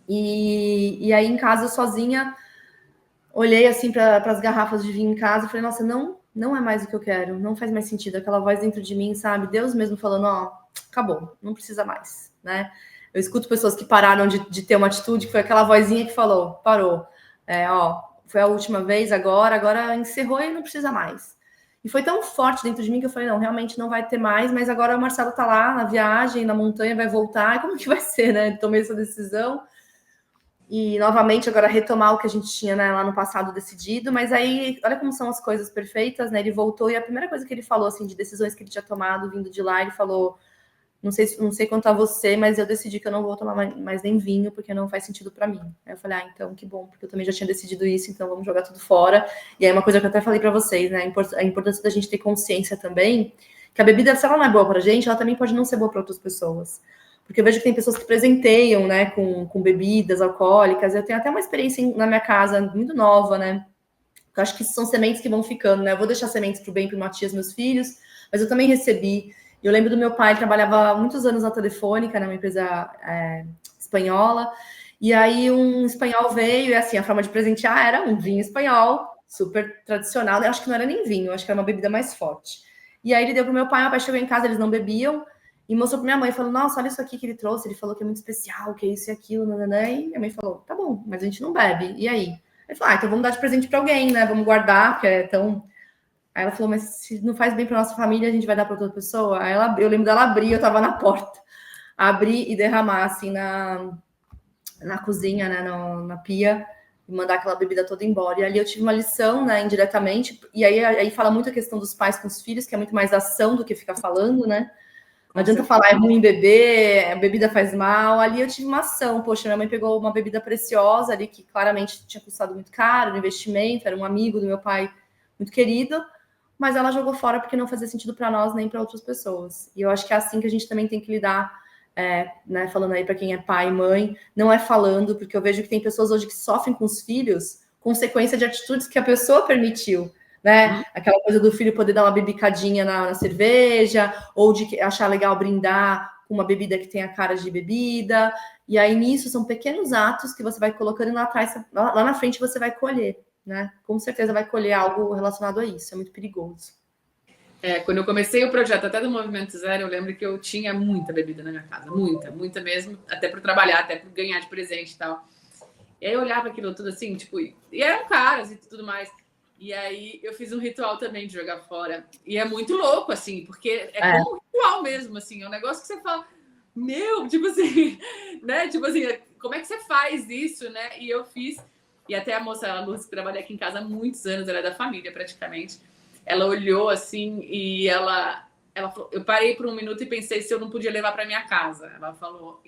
E aí em casa, sozinha, olhei assim para as garrafas de vinho em casa e falei, nossa, não é mais o que eu quero, não faz mais sentido. Aquela voz dentro de mim, sabe? Deus mesmo falando, ó, acabou, não precisa mais, né? Eu escuto pessoas que pararam de ter uma atitude, que foi aquela vozinha que falou, parou. Foi a última vez, agora encerrou e não precisa mais. E foi tão forte dentro de mim que eu falei, não, realmente não vai ter mais, mas agora o Marcelo tá lá na viagem, na montanha, vai voltar, como que vai ser, né? Tomei essa decisão. E, novamente, agora retomar o que a gente tinha, né, lá no passado decidido, mas aí, olha como são as coisas perfeitas, né? Ele voltou e a primeira coisa que ele falou, assim, de decisões que ele tinha tomado vindo de lá, ele falou, não sei quanto a você, mas eu decidi que eu não vou tomar mais nem vinho, porque não faz sentido para mim. Aí eu falei, então, que bom, porque eu também já tinha decidido isso, então vamos jogar tudo fora. E aí uma coisa que eu até falei para vocês, né, a importância da gente ter consciência também, que a bebida, se ela não é boa pra gente, ela também pode não ser boa para outras pessoas. Porque eu vejo que tem pessoas que presenteiam, né, com bebidas alcoólicas. Eu tenho até uma experiência na minha casa, muito nova, né, eu acho que são sementes que vão ficando, né, eu vou deixar sementes pro bem, pro Matias, meus filhos, mas eu também recebi. Eu lembro do meu pai, ele trabalhava muitos anos na Telefônica, numa empresa espanhola, e aí um espanhol veio, e assim, a forma de presentear era um vinho espanhol, super tradicional, eu acho que não era nem vinho, acho que era uma bebida mais forte. E aí ele deu pro meu pai chegou em casa, eles não bebiam, e mostrou pra minha mãe, falou, nossa, olha isso aqui que ele trouxe, ele falou que é muito especial, que é isso e aquilo, nananã, e minha mãe falou, tá bom, mas a gente não bebe, e aí? Ele falou, então vamos dar de presente pra alguém, né, vamos guardar, porque é tão... Aí ela falou, mas se não faz bem para nossa família, a gente vai dar para outra pessoa? Aí eu lembro dela abrir, eu tava na porta, abrir e derramar assim na cozinha, né, na pia, e mandar aquela bebida toda embora. E ali eu tive uma lição, né, indiretamente, e aí fala muito a questão dos pais com os filhos, que é muito mais ação do que ficar falando, né? Não adianta falar, é ruim beber, a bebida faz mal. Ali eu tive uma ação, poxa, minha mãe pegou uma bebida preciosa ali, que claramente tinha custado muito caro, um investimento, era um amigo do meu pai muito querido, mas ela jogou fora porque não fazia sentido para nós nem para outras pessoas. E eu acho que é assim que a gente também tem que lidar, né, falando aí para quem é pai e mãe, não é falando, porque eu vejo que tem pessoas hoje que sofrem com os filhos consequência de atitudes que a pessoa permitiu, né? Aquela coisa do filho poder dar uma bebicadinha na cerveja, ou de achar legal brindar com uma bebida que tem a cara de bebida, e aí nisso são pequenos atos que você vai colocando lá atrás, lá na frente você vai colher, né? Com certeza vai colher algo relacionado a isso, é muito perigoso. Quando eu comecei o projeto até do Movimento Zero, eu lembro que eu tinha muita bebida na minha casa, muita mesmo, até para trabalhar, até para ganhar de presente e tal. E aí eu olhava aquilo tudo assim, tipo, e eram caras e tudo mais. E aí eu fiz um ritual também de jogar fora. E é muito louco, assim, porque como um ritual mesmo, assim, é um negócio que você fala, meu, tipo assim, né? Tipo assim, como é que você faz isso, né? E eu fiz. E até a moça, a Lúcia, que trabalha aqui em casa há muitos anos, ela é da família praticamente. Ela olhou assim e ela falou, eu parei por um minuto e pensei se eu não podia levar para minha casa. Ela falou,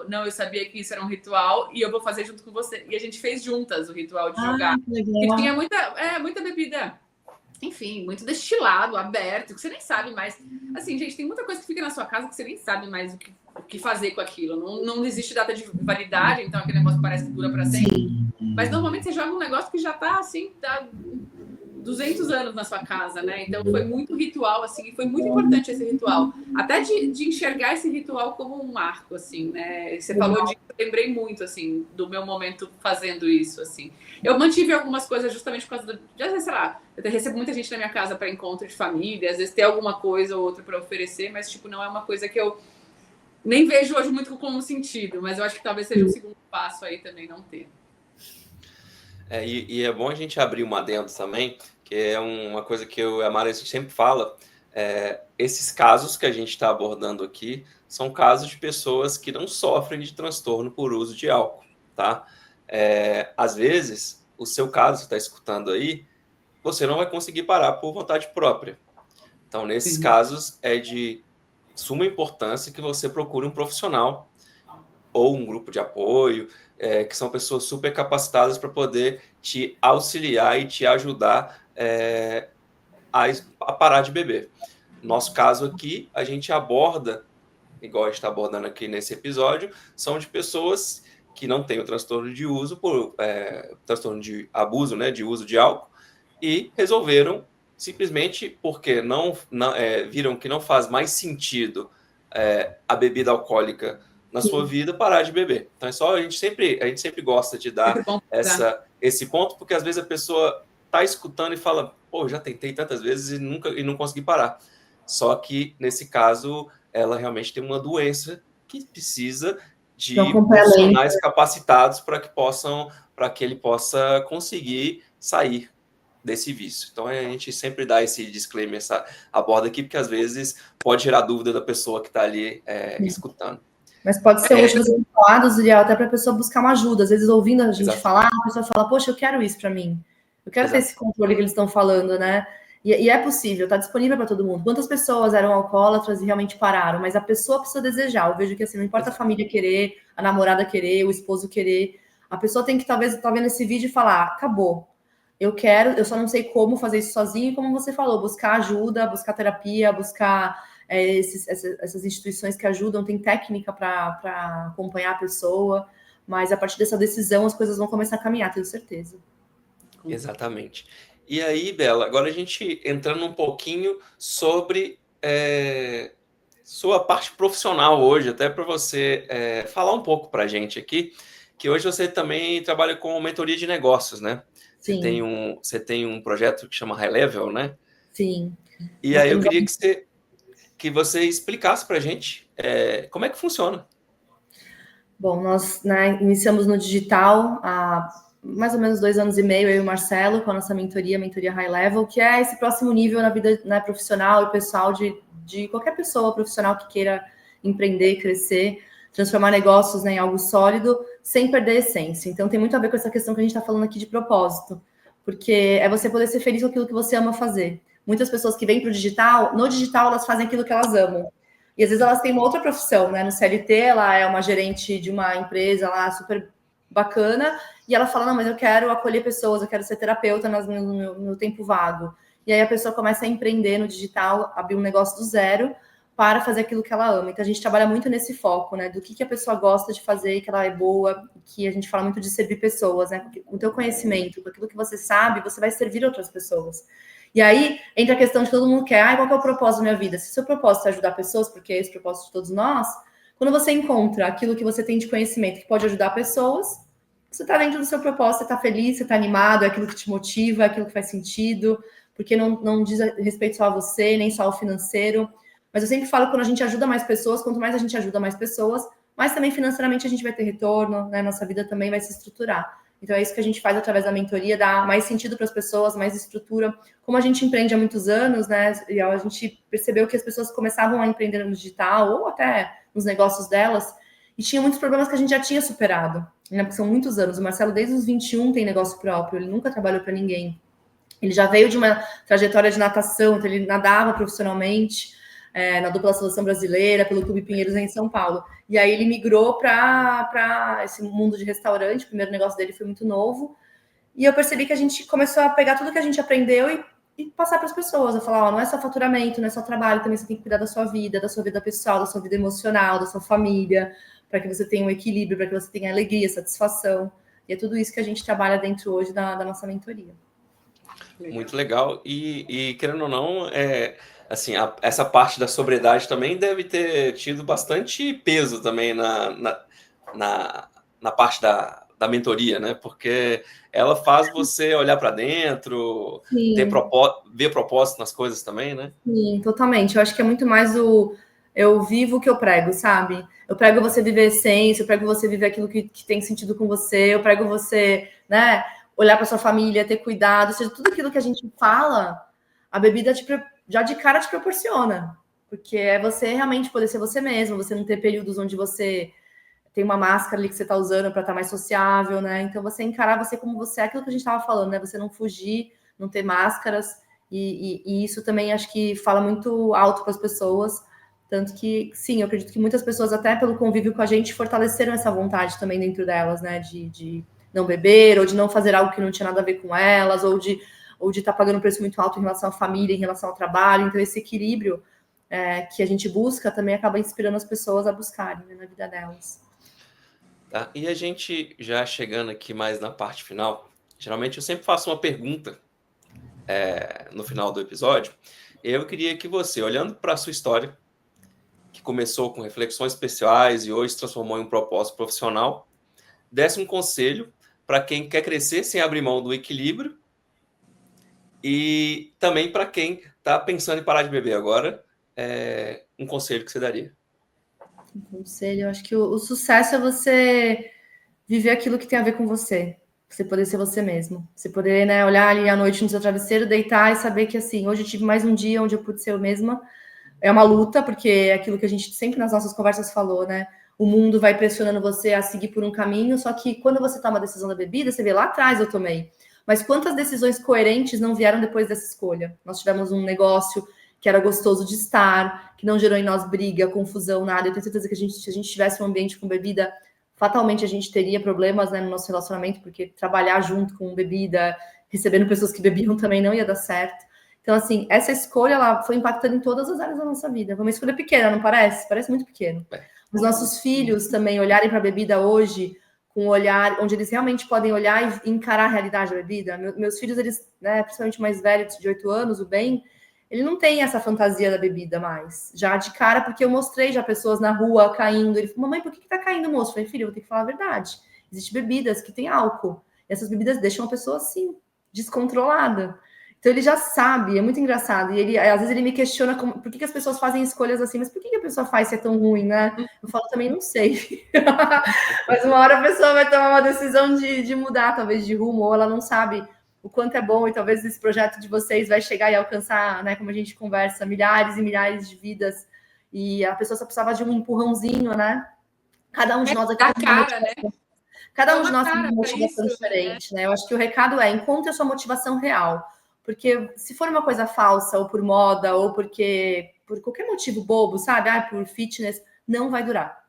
não, eu sabia que isso era um ritual e eu vou fazer junto com você. E a gente fez juntas o ritual de jogar. E tinha muita bebida, enfim, muito destilado, aberto, que você nem sabe mais. Assim, gente, tem muita coisa que fica na sua casa que você nem sabe mais o que fazer com aquilo. Não existe data de validade, então aquele negócio parece que dura para sempre. Mas normalmente você joga um negócio que já tá assim, tá 200 anos na sua casa, né? Então foi muito ritual, assim, e foi muito importante esse ritual. Até de enxergar esse ritual como um marco, assim, né? Você falou disso, eu lembrei muito, assim, do meu momento fazendo isso, assim. Eu mantive algumas coisas justamente por causa às vezes, sei lá, eu recebo muita gente na minha casa para encontro de família, às vezes tem alguma coisa ou outra para oferecer, mas, tipo, não é uma coisa que eu nem vejo hoje muito como sentido, mas eu acho que talvez seja um segundo passo aí também não ter. E é bom a gente abrir uma adendo também, que é uma coisa que eu e a Mara sempre fala, esses casos que a gente está abordando aqui são casos de pessoas que não sofrem de transtorno por uso de álcool, tá? Às vezes, o seu caso, você está escutando aí, você não vai conseguir parar por vontade própria. Então, nesses casos, é de suma importância que você procure um profissional ou um grupo de apoio, que são pessoas super capacitadas para poder te auxiliar e te ajudar a parar de beber. No nosso caso aqui, a gente aborda igual a gente está abordando aqui nesse episódio, são de pessoas que não têm o transtorno de uso, transtorno de abuso, né, de uso de álcool, e resolveram, simplesmente porque viram que não faz mais sentido a bebida alcoólica na sua vida, parar de beber. Então a gente sempre gosta de dar esse ponto, porque às vezes a pessoa está escutando e fala, pô, já tentei tantas vezes e não consegui parar. Só que, nesse caso, ela realmente tem uma doença que precisa de profissionais capacitados para que ele possa conseguir sair desse vício. Então, a gente sempre dá esse disclaimer, essa aborda aqui, porque às vezes pode gerar dúvida da pessoa que está ali escutando. Mas pode ser útil você falar do Zuriel até para a pessoa buscar uma ajuda. Às vezes, ouvindo a gente falar, a pessoa fala, poxa, eu quero isso para mim. Eu quero ter esse controle que eles estão falando, né? E é possível, está disponível para todo mundo. Quantas pessoas eram alcoólatras e realmente pararam? Mas a pessoa precisa desejar. Eu vejo que assim, não importa a família querer, a namorada querer, o esposo querer. A pessoa tem que, talvez, estar vendo esse vídeo e falar, acabou. Eu quero, eu só não sei como fazer isso sozinho. E como você falou, buscar ajuda, buscar terapia, buscar essas instituições que ajudam. Tem técnica para acompanhar a pessoa. Mas a partir dessa decisão, as coisas vão começar a caminhar, tenho certeza. Exatamente. E aí, Bela, agora a gente entrando um pouquinho sobre sua parte profissional hoje, até para você falar um pouco para a gente aqui, que hoje você também trabalha com mentoria de negócios, né? Sim. Você tem um projeto que chama High Level, né? Sim. E aí eu queria que você explicasse para a gente como é que funciona. Bom, nós iniciamos no digital há mais ou menos 2 anos e meio, eu e o Marcelo, com a nossa mentoria High Level, que é esse próximo nível na vida, né, profissional e pessoal de qualquer pessoa profissional que queira empreender, crescer, transformar negócios, né, em algo sólido, sem perder a essência. Então, tem muito a ver com essa questão que a gente está falando aqui de propósito, porque é você poder ser feliz com aquilo que você ama fazer. Muitas pessoas que vêm para o digital, no digital elas fazem aquilo que elas amam. E às vezes elas têm uma outra profissão, né? No CLT, ela é uma gerente de uma empresa lá super bacana, e ela fala, não, mas eu quero acolher pessoas, eu quero ser terapeuta no tempo vago. E aí a pessoa começa a empreender no digital, abrir um negócio do zero para fazer aquilo que ela ama. Então a gente trabalha muito nesse foco, né? Do que a pessoa gosta de fazer, que ela é boa, que a gente fala muito de servir pessoas, né? Com o teu conhecimento, com aquilo que você sabe, você vai servir outras pessoas. E aí entra a questão de todo mundo quer, qual que é o propósito da minha vida? Se o seu propósito é ajudar pessoas, porque é esse o propósito de todos nós, quando você encontra aquilo que você tem de conhecimento que pode ajudar pessoas, você está dentro do seu propósito, você está feliz, você está animado, é aquilo que te motiva, é aquilo que faz sentido, porque não diz respeito só a você, nem só ao financeiro. Mas eu sempre falo que quando a gente ajuda mais pessoas, quanto mais a gente ajuda mais pessoas, mais também financeiramente a gente vai ter retorno, né? Nossa vida também vai se estruturar. Então é isso que a gente faz através da mentoria, dar mais sentido para as pessoas, mais estrutura. Como a gente empreende há muitos anos, né? E a gente percebeu que as pessoas começavam a empreender no digital ou até nos negócios delas e tinha muitos problemas que a gente já tinha superado, né? Porque são muitos anos. O Marcelo, desde os 21, tem negócio próprio, ele nunca trabalhou para ninguém. Ele já veio de uma trajetória de natação, então ele nadava profissionalmente na dupla seleção brasileira, pelo Clube Pinheiros em São Paulo. E aí ele migrou para esse mundo de restaurante, o primeiro negócio dele foi muito novo, e eu percebi que a gente começou a pegar tudo que a gente aprendeu e passar para as pessoas. Eu falar, não é só faturamento, não é só trabalho, também você tem que cuidar da sua vida pessoal, da sua vida emocional, da sua família, para que você tenha um equilíbrio, para que você tenha alegria, satisfação. E é tudo isso que a gente trabalha dentro hoje da nossa mentoria. Muito legal. E querendo ou não, assim, essa parte da sobriedade também deve ter tido bastante peso também na parte da mentoria, né? Porque ela faz você olhar para dentro, ver propósito nas coisas também, né? Sim, totalmente. Eu acho que é muito mais eu vivo o que eu prego, sabe? Eu prego você viver a essência, eu prego você viver aquilo que tem sentido com você, eu prego você, né, olhar para sua família, ter cuidado, ou seja, tudo aquilo que a gente fala, a bebida já de cara te proporciona. Porque é você realmente poder ser você mesmo, você não ter períodos onde você tem uma máscara ali que você está usando para estar mais sociável, né? Então você encarar você como você é, aquilo que a gente estava falando, né? Você não fugir, não ter máscaras, e isso também acho que fala muito alto para as pessoas. Tanto que, sim, eu acredito que muitas pessoas, até pelo convívio com a gente, fortaleceram essa vontade também dentro delas, né? De não beber, ou de não fazer algo que não tinha nada a ver com elas, ou de estar pagando um preço muito alto em relação à família, em relação ao trabalho. Então, esse equilíbrio que a gente busca também acaba inspirando as pessoas a buscarem, né, na vida delas. Tá? E a gente já chegando aqui mais na parte final, geralmente eu sempre faço uma pergunta no final do episódio. Eu queria que você, olhando para a sua história, que começou com reflexões pessoais e hoje se transformou em um propósito profissional, desse um conselho para quem quer crescer sem abrir mão do equilíbrio e também para quem está pensando em parar de beber agora, um conselho que você daria. Um conselho, eu acho que o sucesso é você viver aquilo que tem a ver com você. Você poder ser você mesmo. Você poder, né, olhar ali à noite no seu travesseiro, deitar e saber que, assim, hoje eu tive mais um dia onde eu pude ser eu mesma. É uma luta, porque é aquilo que a gente sempre nas nossas conversas falou, né? O mundo vai pressionando você a seguir por um caminho, só que quando você toma a decisão da bebida, você vê lá atrás eu tomei. Mas quantas decisões coerentes não vieram depois dessa escolha? Nós tivemos um negócio que era gostoso de estar, que não gerou em nós briga, confusão, nada. Eu tenho certeza que se a gente tivesse um ambiente com bebida, fatalmente a gente teria problemas, né, no nosso relacionamento, porque trabalhar junto com bebida, recebendo pessoas que bebiam também não ia dar certo. Então, assim, essa escolha ela foi impactando em todas as áreas da nossa vida. Foi uma escolha pequena, não parece? Parece muito pequeno. Os nossos filhos também olharem para a bebida hoje com um olhar onde eles realmente podem olhar e encarar a realidade da bebida. Meus filhos, eles, né, principalmente mais velhos, de 8 anos, o Ben, ele não tem essa fantasia da bebida mais. Já de cara, porque eu mostrei já pessoas na rua caindo. Ele falou, mamãe, por que tá caindo, moço? Eu falei, filho, eu vou ter que falar a verdade. Existem bebidas que têm álcool. E essas bebidas deixam a pessoa assim, descontrolada. Então ele já sabe, é muito engraçado. E ele, às vezes ele me questiona por que as pessoas fazem escolhas assim, mas por que a pessoa faz se é tão ruim, né? Eu falo também, não sei. Mas uma hora a pessoa vai tomar uma decisão de mudar, talvez, de rumo, ou ela não sabe o quanto é bom, e talvez esse projeto de vocês vai chegar e alcançar, né, como a gente conversa, milhares e milhares de vidas, e a pessoa só precisava de um empurrãozinho, né? Cada um de nós aqui tem uma cara, né? Cada um de nós tem uma motivação diferente, né? Eu acho que o recado é, encontre a sua motivação real, porque se for uma coisa falsa, ou por moda, ou porque por qualquer motivo bobo, sabe? Por fitness, não vai durar.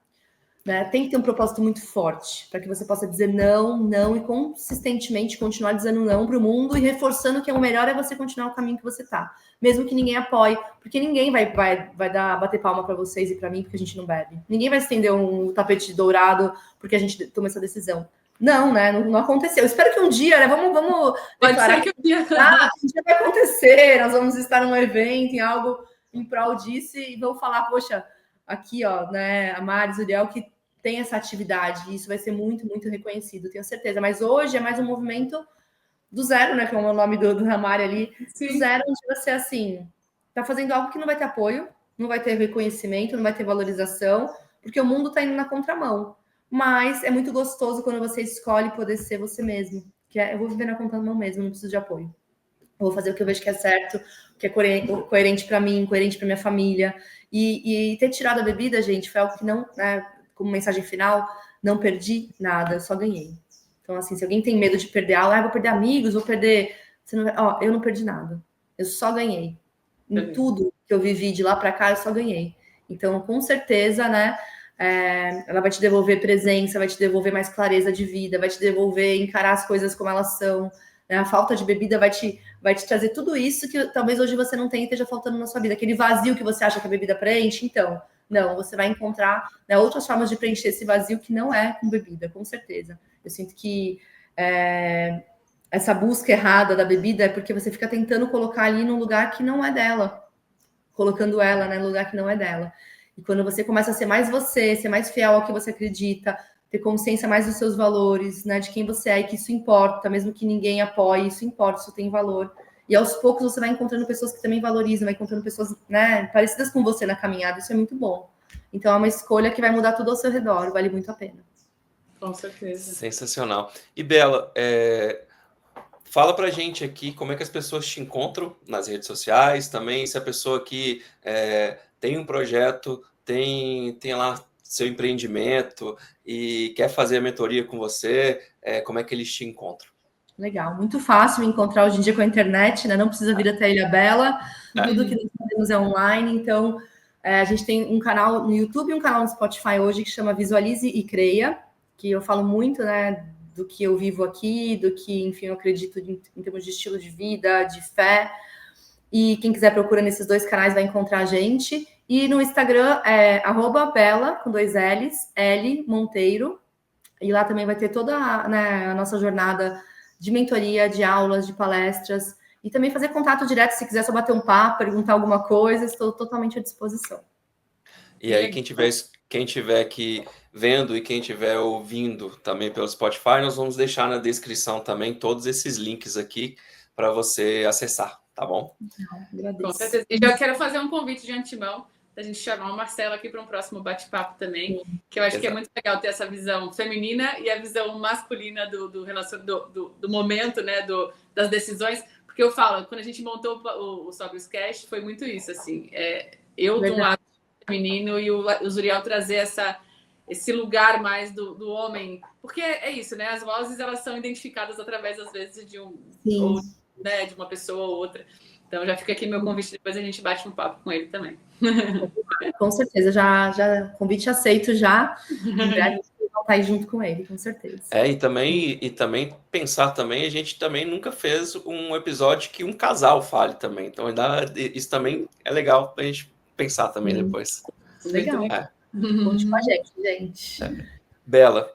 Né? Tem que ter um propósito muito forte para que você possa dizer não, não e consistentemente continuar dizendo não para o mundo e reforçando que o melhor é você continuar o caminho que você está, mesmo que ninguém apoie, porque ninguém vai bater palma para vocês e para mim porque a gente não bebe. Ninguém vai estender um tapete dourado porque a gente tomou essa decisão. Não, né? Não aconteceu. Eu espero que um dia, né? Vamos declarar que um dia vai acontecer. Nós vamos estar num evento, em algo em prol disso e vou falar, poxa, aqui, ó, né? A Mari, Uriel, que tem essa atividade, e isso vai ser muito, muito reconhecido, tenho certeza. Mas hoje é mais um movimento do zero, né? Que é o nome do Ramari ali. Sim. Do zero, onde você, assim, tá fazendo algo que não vai ter apoio, não vai ter reconhecimento, não vai ter valorização, porque o mundo tá indo na contramão. Mas é muito gostoso quando você escolhe poder ser você mesmo. Que eu vou viver na contramão mesmo, não preciso de apoio. Eu vou fazer o que eu vejo que é certo, que é coerente para mim, coerente para minha família. E ter tirado a bebida, gente, foi algo que não, né, como mensagem final, não perdi nada, eu só ganhei. Então, assim, se alguém tem medo de perder algo, vou perder amigos, vou perder... eu não perdi nada. Eu só ganhei. Em tudo que eu vivi de lá para cá, eu só ganhei. Então, com certeza, né, ela vai te devolver presença, vai te devolver mais clareza de vida, vai te devolver encarar as coisas como elas são. Né? A falta de bebida vai te trazer tudo isso que talvez hoje você não tenha e esteja faltando na sua vida. Aquele vazio que você acha que a bebida preenche, então... Não, você vai encontrar, né, outras formas de preencher esse vazio que não é com bebida, com certeza. Eu sinto que essa busca errada da bebida é porque você fica tentando colocar ali num lugar que não é dela, colocando ela, né, no lugar que não é dela. E quando você começa a ser mais você, ser mais fiel ao que você acredita, ter consciência mais dos seus valores, né, de quem você é e que isso importa, mesmo que ninguém apoie, isso importa, isso tem valor. E aos poucos você vai encontrando pessoas que também valorizam, vai encontrando pessoas, né, parecidas com você na caminhada, isso é muito bom. Então é uma escolha que vai mudar tudo ao seu redor, vale muito a pena. Com certeza. Sensacional. E Bela, fala pra gente aqui como é que as pessoas te encontram nas redes sociais, também se a pessoa que tem um projeto, tem lá seu empreendimento e quer fazer a mentoria com você, como é que eles te encontram? Legal, muito fácil encontrar hoje em dia com a internet, né? Não precisa vir até Ilha Bela, tudo que nós fazemos é online, então a gente tem um canal no YouTube e um canal no Spotify hoje que chama Visualize e Creia, que eu falo muito, né, do que eu vivo aqui, do que, enfim, eu acredito em termos de estilo de vida, de fé, E quem quiser procura nesses 2 canais vai encontrar a gente. E no Instagram é @Bela, com 2 L's, L Monteiro. E lá também vai ter toda a nossa jornada de mentoria, de aulas, de palestras. E também fazer contato direto, se quiser só bater um papo, perguntar alguma coisa, estou totalmente à disposição. E aí, quem tiver aqui vendo e quem tiver ouvindo também pelo Spotify, nós vamos deixar na descrição também todos esses links aqui para você acessar, tá bom? Agradeço. Com certeza. E já quero fazer um convite de antemão da gente chamar o Marcelo aqui para um próximo bate-papo também, que eu acho que é muito legal ter essa visão feminina e a visão masculina do momento, né, das decisões, porque eu falo, quando a gente montou o Sobre os Cast, foi muito isso, assim, eu de um lado feminino e o Zuriel trazer esse lugar mais do homem, porque é isso, né, as vozes elas são identificadas através, às vezes, de de uma pessoa ou outra. Então, já fica aqui meu convite, depois a gente bate um papo com ele também. Com certeza, já convite aceito já. Em breve vou estar aí junto com ele, com certeza. E também pensar também, a gente também nunca fez um episódio que um casal fale também. Então, isso também é legal pra gente pensar também depois. Legal. Conte com a gente. Bela,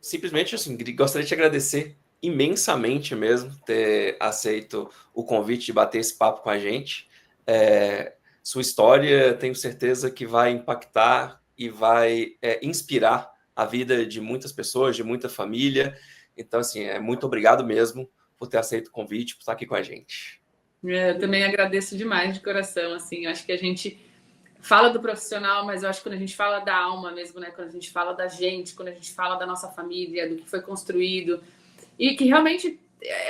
simplesmente assim, gostaria de te agradecer imensamente mesmo ter aceito o convite de bater esse papo com a gente. Sua história, tenho certeza que vai impactar e vai inspirar a vida de muitas pessoas, de muita família. Então, assim, muito obrigado mesmo por ter aceito o convite, por estar aqui com a gente. Eu também agradeço demais de coração, assim, eu acho que a gente fala do profissional, mas eu acho que quando a gente fala da alma mesmo, né, quando a gente fala da gente, quando a gente fala da nossa família, do que foi construído, e que realmente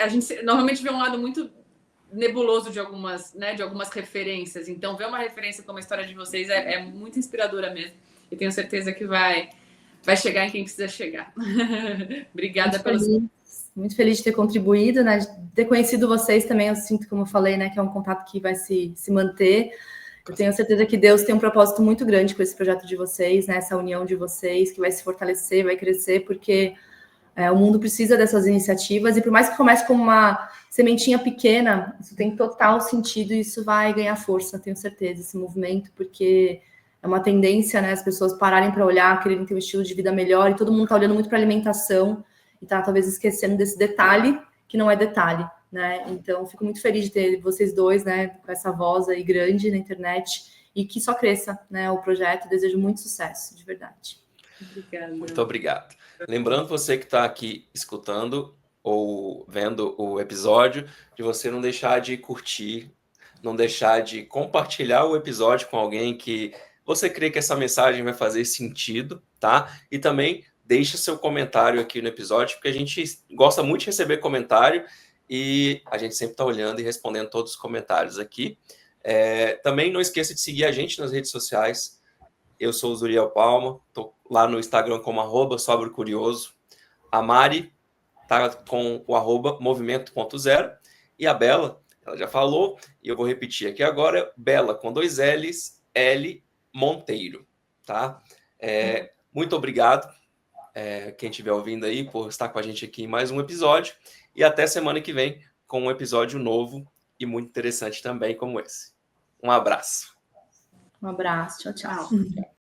a gente normalmente vê um lado muito nebuloso de algumas referências. Então, ver uma referência como a história de vocês é muito inspiradora mesmo. E tenho certeza que vai chegar em quem precisa chegar. Obrigada muito feliz de ter contribuído, né? De ter conhecido vocês também. Eu sinto, como eu falei, né, que é um contato que vai se manter. Eu tenho certeza que Deus tem um propósito muito grande com esse projeto de vocês, né? Essa união de vocês, que vai se fortalecer, vai crescer, porque o mundo precisa dessas iniciativas, e por mais que comece como uma sementinha pequena, isso tem total sentido e isso vai ganhar força, tenho certeza, esse movimento, porque é uma tendência, né, as pessoas pararem para olhar, quererem ter um estilo de vida melhor, e todo mundo está olhando muito para alimentação e está talvez esquecendo desse detalhe, que não é detalhe, né? Então, fico muito feliz de ter vocês dois, né, com essa voz aí grande na internet, e que só cresça, né, o projeto. Desejo muito sucesso, de verdade. Obrigada. Muito obrigado. Lembrando você que está aqui escutando ou vendo o episódio, de você não deixar de curtir, não deixar de compartilhar o episódio com alguém que você crê que essa mensagem vai fazer sentido, tá? E também deixa seu comentário aqui no episódio, porque a gente gosta muito de receber comentário e a gente sempre está olhando e respondendo todos os comentários aqui. Também não esqueça de seguir a gente nas redes sociais. Eu sou o Zuriel Palma, estou lá no Instagram como @sobrecurioso. A Mari está com o @movimento.0. E a Bela, ela já falou, e eu vou repetir aqui agora, Bela com 2 L's, L Monteiro, tá? Muito obrigado, quem estiver ouvindo aí, por estar com a gente aqui em mais um episódio. E até semana que vem com um episódio novo e muito interessante também como esse. Um abraço. Um abraço. Tchau, tchau.